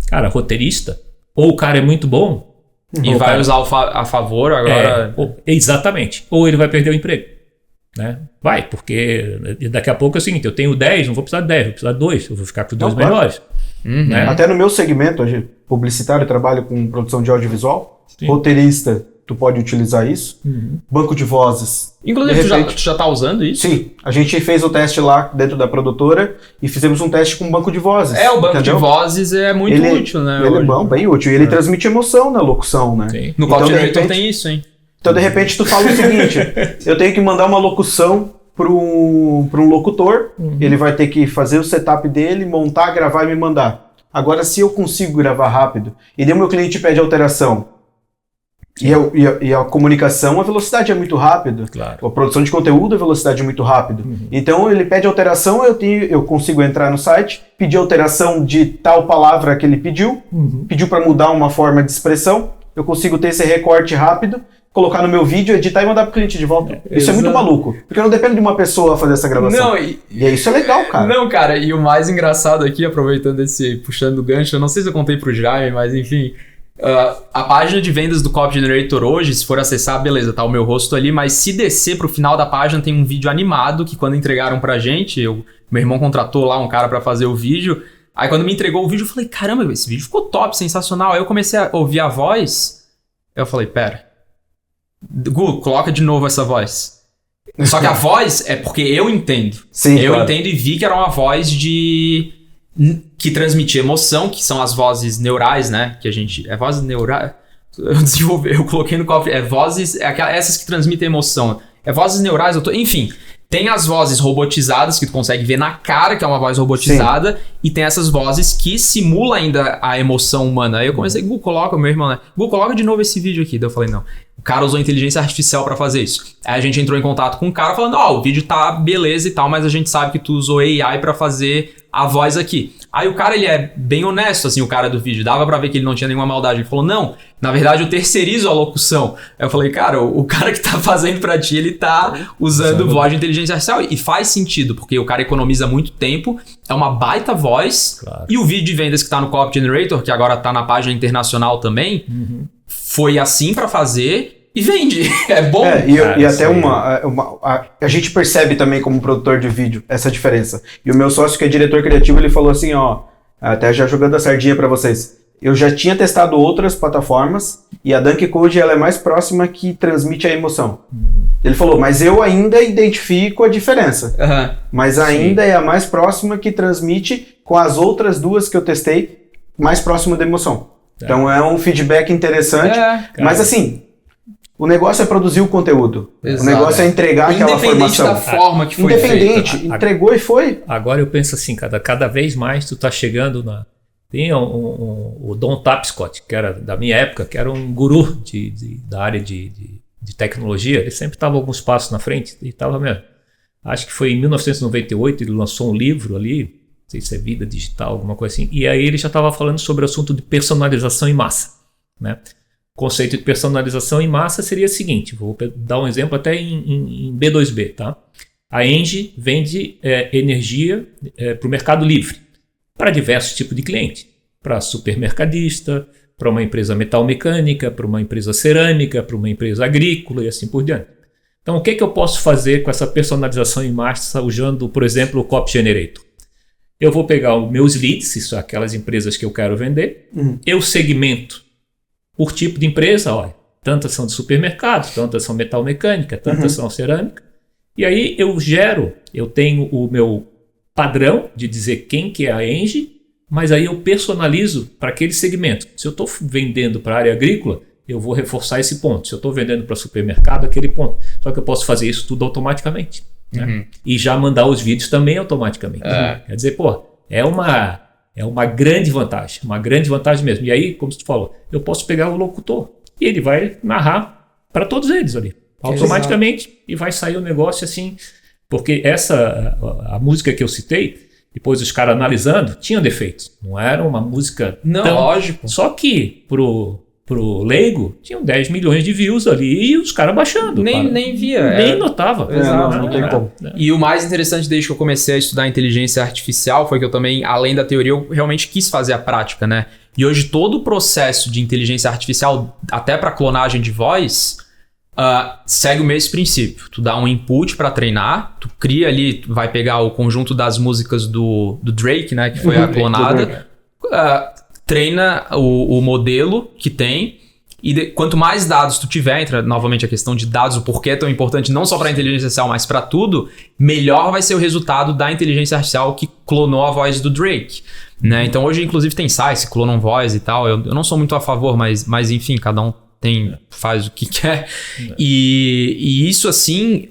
Cara, roteirista, ou o cara é muito bom, e vai usar a favor agora. Exatamente. Ou ele vai perder o emprego. Né? Vai, porque daqui a pouco é o seguinte, eu tenho 10, não vou precisar de 10, vou precisar de 2, eu vou ficar com 2 melhores. Né? Até no meu segmento, publicitário, eu trabalho com produção de audiovisual, roteirista, tu pode utilizar isso, banco de vozes. Inclusive, tu já tá usando isso? Sim, a gente fez o teste lá dentro da produtora e fizemos um teste com um banco de vozes. O banco de vozes é muito útil, né? Ele é bom, bem útil, e ele transmite emoção na locução, né? Sim. No Copy Generator tem isso, hein? Então, de repente, tu fala o seguinte, eu tenho que mandar uma locução para um locutor, ele vai ter que fazer o setup dele, montar, gravar e me mandar. Agora, se eu consigo gravar rápido, e daí o meu cliente pede alteração, e a comunicação, a velocidade é muito rápida. Claro. A produção de conteúdo, a velocidade é muito rápida. Então, ele pede alteração, eu consigo entrar no site, pedir alteração de tal palavra que ele pediu para mudar uma forma de expressão, eu consigo ter esse recorte rápido, colocar no meu vídeo, editar e mandar pro cliente de volta. Isso é muito maluco. Porque não depende de uma pessoa fazer essa gravação. Não, isso é legal, cara. Não, cara, e o mais engraçado aqui, aproveitando puxando o gancho, eu não sei se eu contei pro Jaime, mas enfim, a página de vendas do Copy Generator hoje, se for acessar, beleza, tá o meu rosto ali, mas se descer pro final da página tem um vídeo animado que quando entregaram pra gente, meu irmão contratou lá um cara pra fazer o vídeo, aí quando me entregou o vídeo eu falei, caramba, esse vídeo ficou top, sensacional. Aí eu comecei a ouvir a voz, eu falei, pera, Gu, coloca de novo essa voz. Só que a voz é porque eu entendo. Sim, eu claro. entendo e vi que era uma voz que transmitia emoção, que são as vozes neurais, né? Que a gente... É voz neural... Eu coloquei no cofre... É vozes... essas que transmitem emoção. É vozes neurais... Enfim... Tem as vozes robotizadas, que tu consegue ver na cara que é uma voz robotizada, e tem essas vozes que simulam ainda a emoção humana. Aí eu comecei, Gu, coloca, meu irmão, né? Gu, coloca de novo esse vídeo aqui. Daí eu falei, não. O cara usou inteligência artificial pra fazer isso. Aí a gente entrou em contato com o cara falando, o vídeo tá beleza e tal, mas a gente sabe que tu usou AI pra fazer a voz aqui. Aí o cara, ele é bem honesto, assim, o cara do vídeo. Dava pra ver que ele não tinha nenhuma maldade. Ele falou, não, na verdade eu terceirizo a locução. Aí eu falei, cara, o cara que tá fazendo pra ti, ele tá usando voz de inteligência artificial. E faz sentido, porque o cara economiza muito tempo, é uma baita voz. Claro. E o vídeo de vendas que tá no Copy Generator, que agora tá na página internacional também, foi assim pra fazer... E vende, é bom. E até a gente percebe também como produtor de vídeo essa diferença. E o meu sócio, que é diretor criativo, ele falou assim, até já jogando a sardinha para vocês. Eu já tinha testado outras plataformas e a Dunk Code ela é mais próxima que transmite a emoção. Ele falou, mas eu ainda identifico a diferença. Mas ainda é a mais próxima que transmite com as outras duas que eu testei, mais próxima da emoção. Então é um feedback interessante. Mas assim... O negócio é produzir o conteúdo. Exato. O negócio é entregar aquela formação. Independente da forma que foi feita. Entregou e foi. Agora eu penso assim, cada vez mais tu tá chegando na... Tem o Don Tapscott, que era da minha época, que era um guru da área de tecnologia. Ele sempre estava alguns passos na frente. E tava mesmo. Acho que foi em 1998, ele lançou um livro ali, não sei se é Vida Digital, alguma coisa assim. E aí ele já estava falando sobre o assunto de personalização em massa, né? O conceito de personalização em massa seria o seguinte, vou dar um exemplo até em B2B, tá? A Engie vende energia para o mercado livre, para diversos tipos de cliente, para supermercadista, para uma empresa metalmecânica, para uma empresa cerâmica, para uma empresa agrícola e assim por diante. Então, o que eu posso fazer com essa personalização em massa usando, por exemplo, o Copy Generator? Eu vou pegar os meus leads, isso é aquelas empresas que eu quero vender, eu segmento por tipo de empresa, olha, tantas são de supermercado, tantas são metalmecânica, tantas são cerâmica. E aí eu tenho o meu padrão de dizer quem que é a Engie, mas aí eu personalizo para aquele segmento. Se eu estou vendendo para a área agrícola, eu vou reforçar esse ponto. Se eu estou vendendo para supermercado, aquele ponto. Só que eu posso fazer isso tudo automaticamente. Né? E já mandar os vídeos também automaticamente. Quer dizer, é uma grande vantagem mesmo. E aí, como você falou, eu posso pegar o locutor e ele vai narrar para todos eles ali, automaticamente, e vai sair o negócio assim, porque a música que eu citei, depois os caras analisando, tinha defeitos. Não era uma música Não, tão... lógico. Só que pro leigo, tinham 10 milhões de views ali e os caras baixando. Nem via. Nem notava. Exato. Não tem como. E o mais interessante desde que eu comecei a estudar inteligência artificial foi que eu também, além da teoria, eu realmente quis fazer a prática, né? E hoje todo o processo de inteligência artificial, até para clonagem de voz, segue o mesmo princípio. Tu dá um input para treinar, tu cria ali, tu vai pegar o conjunto das músicas do Drake, né? Que foi a clonada. Treina o modelo que tem e quanto mais dados tu tiver, entra novamente a questão de dados, o porquê é tão importante não só para a inteligência artificial, mas para tudo, melhor vai ser o resultado da inteligência artificial que clonou a voz do Drake, né? Então hoje inclusive tem sites que clonam voz e tal, eu não sou muito a favor, mas enfim, cada um faz o que quer. E isso assim,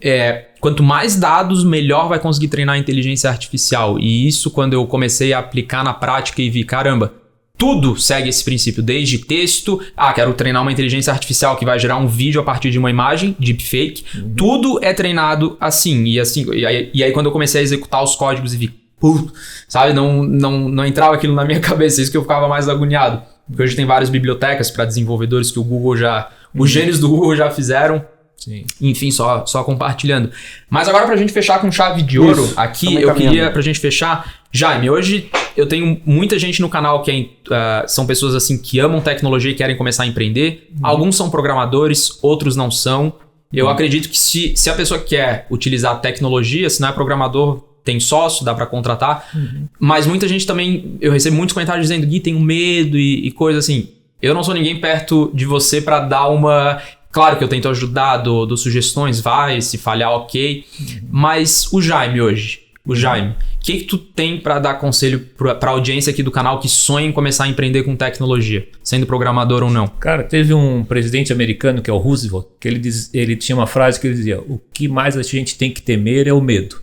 quanto mais dados, melhor vai conseguir treinar a inteligência artificial. E isso quando eu comecei a aplicar na prática e vi, caramba, tudo segue esse princípio, desde texto, quero treinar uma inteligência artificial que vai gerar um vídeo a partir de uma imagem, deepfake, tudo é treinado assim. E aí quando eu comecei a executar os códigos e vi, sabe, não entrava aquilo na minha cabeça, isso que eu ficava mais agoniado. Porque hoje tem várias bibliotecas para desenvolvedores que o Google os gênios do Google já fizeram. Sim. Enfim, só compartilhando. Mas agora pra gente fechar com chave de ouro, aqui eu queria pra gente fechar, Jaime, hoje eu tenho muita gente no canal que são pessoas assim que amam tecnologia e querem começar a empreender. Alguns são programadores, outros não são. Eu acredito que se a pessoa quer utilizar tecnologia, se não é programador, tem sócio, dá pra contratar. Mas muita gente também, eu recebo muitos comentários dizendo, Gui, tenho medo e coisa assim. Eu não sou ninguém perto de você pra dar uma... Claro que eu tento ajudar, dou sugestões, se falhar, ok. Mas o Jaime hoje, o que tu tem para dar conselho para a audiência aqui do canal que sonha em começar a empreender com tecnologia, sendo programador ou não? Cara, teve um presidente americano, que é o Roosevelt, que ele tinha uma frase que ele dizia, o que mais a gente tem que temer é o medo,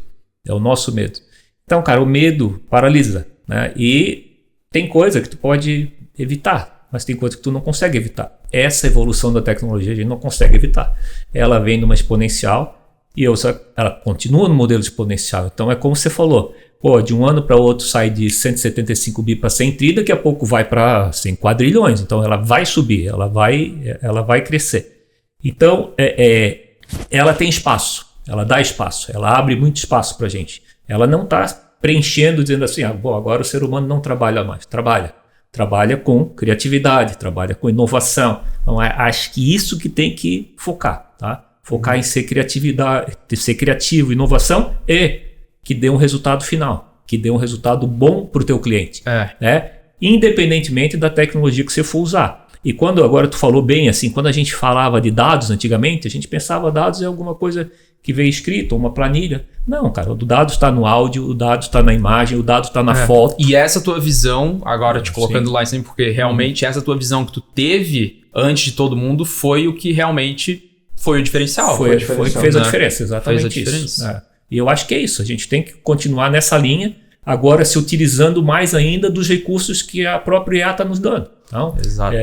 é o nosso medo. Então, cara, o medo paralisa, né? E tem coisa que tu pode evitar, mas tem coisa que tu não consegue evitar. Essa evolução da tecnologia a gente não consegue evitar. Ela vem numa exponencial e ela continua no modelo exponencial. Então é como você falou, de um ano para outro sai de 175 bi para 100 tri, daqui a pouco vai para 100 quadrilhões. Então ela vai subir, ela vai crescer. Então ela tem espaço, ela dá espaço, ela abre muito espaço para a gente. Ela não está preenchendo dizendo assim, agora o ser humano não trabalha mais. Trabalha com criatividade, trabalha com inovação. Então, acho que isso que tem que focar, tá? Focar em ser criativo, inovação e que dê um resultado final, que dê um resultado bom para o teu cliente, né? Independentemente da tecnologia que você for usar. E agora tu falou bem, assim, quando a gente falava de dados antigamente, a gente pensava dados é alguma coisa que veio escrito, uma planilha. Não, cara, o dado está no áudio, o dado está na imagem, o dado está na foto. E essa tua visão, agora te colocando lá em cima, porque realmente essa tua visão que tu teve antes de todo mundo foi o que realmente foi o diferencial. Foi o que fez a diferença, exatamente. Fez a diferença. E eu acho que é isso, a gente tem que continuar nessa linha, agora se utilizando mais ainda dos recursos que a própria IA está nos dando. Então, exato.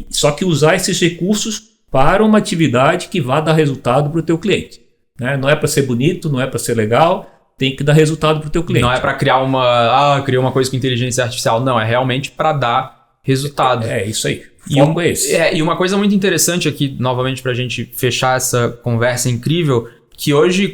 Só que usar esses recursos para uma atividade que vá dar resultado para o teu cliente. Né? Não é para ser bonito, não é para ser legal, tem que dar resultado para o teu cliente. Não é para criar uma coisa com inteligência artificial, não, é realmente para dar resultado. É isso aí, o foco é esse. E uma coisa muito interessante aqui, novamente para a gente fechar essa conversa incrível, que hoje,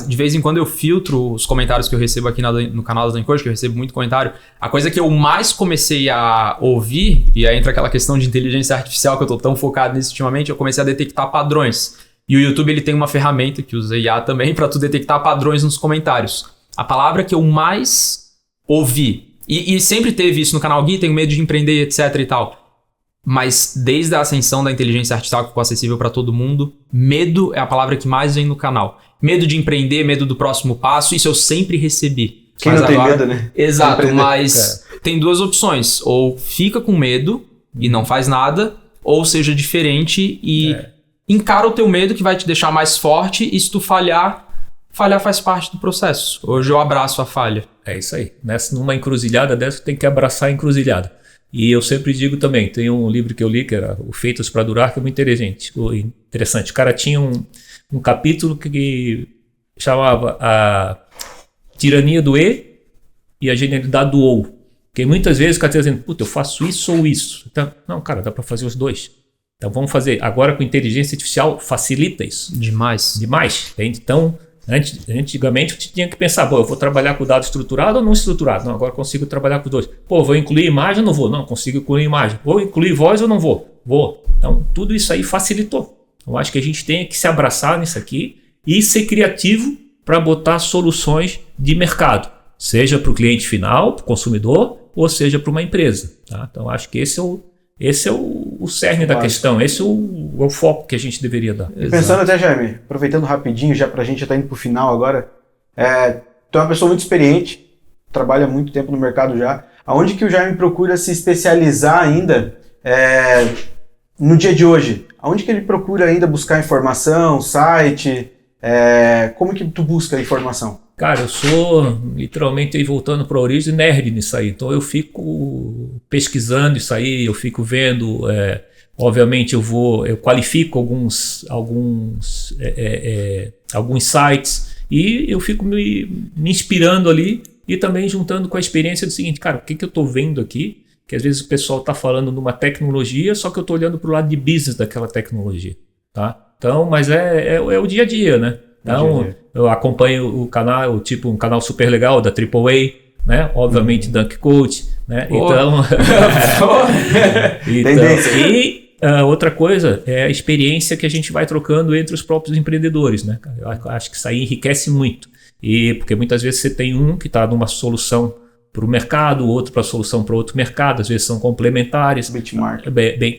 de vez em quando eu filtro os comentários que eu recebo aqui no canal da Zencoach, que eu recebo muito comentário, a coisa que eu mais comecei a ouvir, e aí entra aquela questão de inteligência artificial que eu tô tão focado nisso ultimamente, eu comecei a detectar padrões. E o YouTube ele tem uma ferramenta que usa IA também para tu detectar padrões nos comentários. A palavra que eu mais ouvi, e sempre teve isso no canal Gui, tenho medo de empreender, etc e tal. Mas desde a ascensão da inteligência artificial que ficou acessível para todo mundo, medo é a palavra que mais vem no canal. Medo de empreender, medo do próximo passo, isso eu sempre recebi. Quem não tem medo, né? Exato, mas tem duas opções. Ou fica com medo e não faz nada, ou seja diferente e encara o teu medo que vai te deixar mais forte e se tu falhar faz parte do processo. Hoje eu abraço a falha. É isso aí. Numa encruzilhada dessa, tem que abraçar a encruzilhada. E eu sempre digo também, tem um livro que eu li, que era o Feitos para Durar, que é muito interessante. O cara tinha um capítulo que chamava a tirania do e a genialidade do ou. Porque muitas vezes o cara está dizendo, puta, eu faço isso ou isso. Então, não, cara, dá para fazer os dois. Então vamos fazer. Agora com inteligência artificial facilita isso. Demais. Entende? Então, antigamente você tinha que pensar, eu vou trabalhar com dado estruturado ou não estruturado? Não, agora consigo trabalhar com os dois. Vou incluir imagem ou não vou? Não, consigo incluir imagem. Vou incluir voz ou não vou? Vou. Então, tudo isso aí facilitou. Eu acho que a gente tem que se abraçar nisso aqui e ser criativo para botar soluções de mercado. Seja para o cliente final, para o consumidor, ou seja para uma empresa. Tá? Então, acho que esse é o cerne da questão, esse é o foco que a gente deveria dar. E pensando até, Jaime, aproveitando rapidinho, já pra gente já tá indo pro final agora, tu é uma pessoa muito experiente, trabalha muito tempo no mercado já, aonde que o Jaime procura se especializar ainda no dia de hoje? Aonde que ele procura ainda buscar informação, site, como que tu busca informação? Cara, eu sou literalmente aí voltando para a origem nerd nisso aí, então eu fico pesquisando isso aí, eu fico vendo, obviamente eu qualifico alguns sites e eu fico me inspirando ali e também juntando com a experiência do seguinte, cara, o que eu estou vendo aqui, que às vezes o pessoal está falando numa tecnologia, só que eu estou olhando para o lado de business daquela tecnologia, tá? Então, mas é o dia a dia, né? Então, eu acompanho o canal, tipo um canal super legal da AAA, né? Obviamente Dunk Coach, né? Então, e outra coisa é a experiência que a gente vai trocando entre os próprios empreendedores, né? Eu acho que isso aí enriquece muito. E porque muitas vezes você tem um que está numa solução para o mercado, outro para a solução para outro mercado, às vezes são complementares. Benchmark.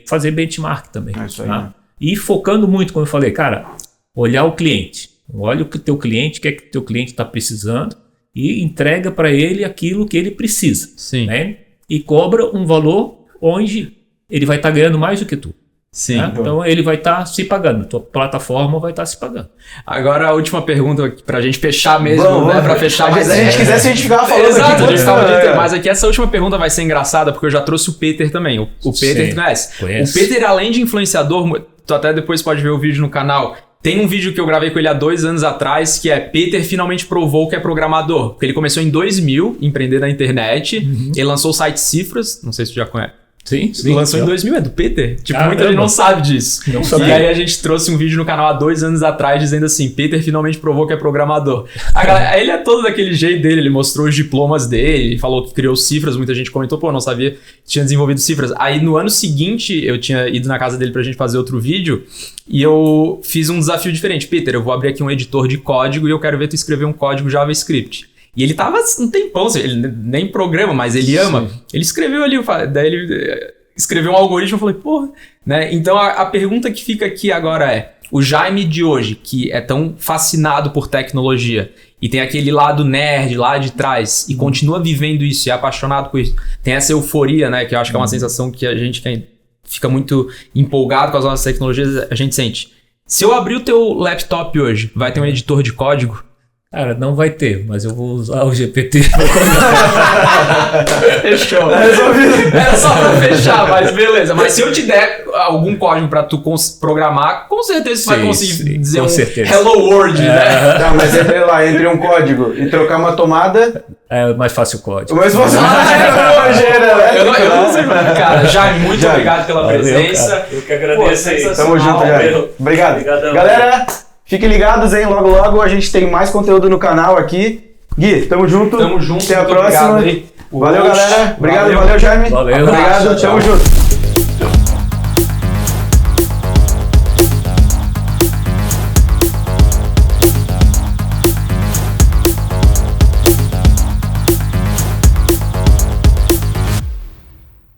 Fazer benchmark também. Isso aí, tá? né? E focando muito, como eu falei, cara, olhar o cliente. Olha o que o teu cliente, o que é que o teu cliente está precisando e entrega para ele aquilo que ele precisa. Sim. Né? E cobra um valor onde ele vai estar ganhando mais do que tu. Sim. Né? Então ele vai estar se pagando, tua plataforma vai estar se pagando. Agora a última pergunta pra gente fechar mesmo, Vamos, né? Pra fechar, mas mas se a gente quisesse, a gente ficava falando. Exato, aqui, a gente ficava o dia inteiro. Mas aqui essa última pergunta vai ser engraçada, porque eu já trouxe o Peter também. O Peter, tu conhece? Conheço. O Peter, além de influenciador, tu até depois pode ver o vídeo no canal. Tem um vídeo que eu gravei com ele há 2 anos atrás, que é Peter finalmente provou que é programador. Porque ele começou em 2000, empreender na internet. Ele lançou o site Cifras, não sei se tu já conhece. Sim. Lançou em 2000, é do Peter? Tipo, Caramba. muita gente não sabe disso. Não sabia. E aí a gente trouxe um vídeo no canal há 2 anos atrás dizendo assim, Peter finalmente provou que é programador. Ele é todo daquele jeito dele, ele mostrou os diplomas dele, falou que criou Cifras, muita gente comentou, não sabia que tinha desenvolvido Cifras. Aí no ano seguinte, eu tinha ido na casa dele pra gente fazer outro vídeo e eu fiz um desafio diferente. Peter, eu vou abrir aqui um editor de código e eu quero ver tu escrever um código JavaScript. E ele tava um tempão, ele nem programa, mas ele ama. Sim. Ele escreveu ali, daí ele escreveu um algoritmo, eu falei, porra, né? Então a pergunta que fica aqui agora é, o Jaime de hoje, que é tão fascinado por tecnologia e tem aquele lado nerd lá de trás e continua vivendo isso e é apaixonado por isso, tem essa euforia, né? Que eu acho que é uma sensação que a gente fica muito empolgado com as nossas tecnologias, a gente sente. Se eu abrir o teu laptop hoje, vai ter um editor de código? Cara, não vai ter, mas eu vou usar o GPT. Fechou. Era só pra fechar, mas beleza. Mas se eu te der algum código pra tu programar, com certeza você vai conseguir dizer Hello World, né? Não, mas entre um código e trocar uma tomada... É mais fácil o código. Mas você eu não sei, mano. Cara, Jaime, muito obrigado pela presença. Cara. Eu que agradeço. Tamo junto, Jaime. Obrigado. Obrigadão, galera, fiquem ligados, hein? Logo a gente tem mais conteúdo no canal aqui. Gui, tamo junto. Tamo junto. Até a próxima. Obrigado, valeu, galera. Obrigado, valeu, Jaime. Valeu. Obrigado, tamo junto.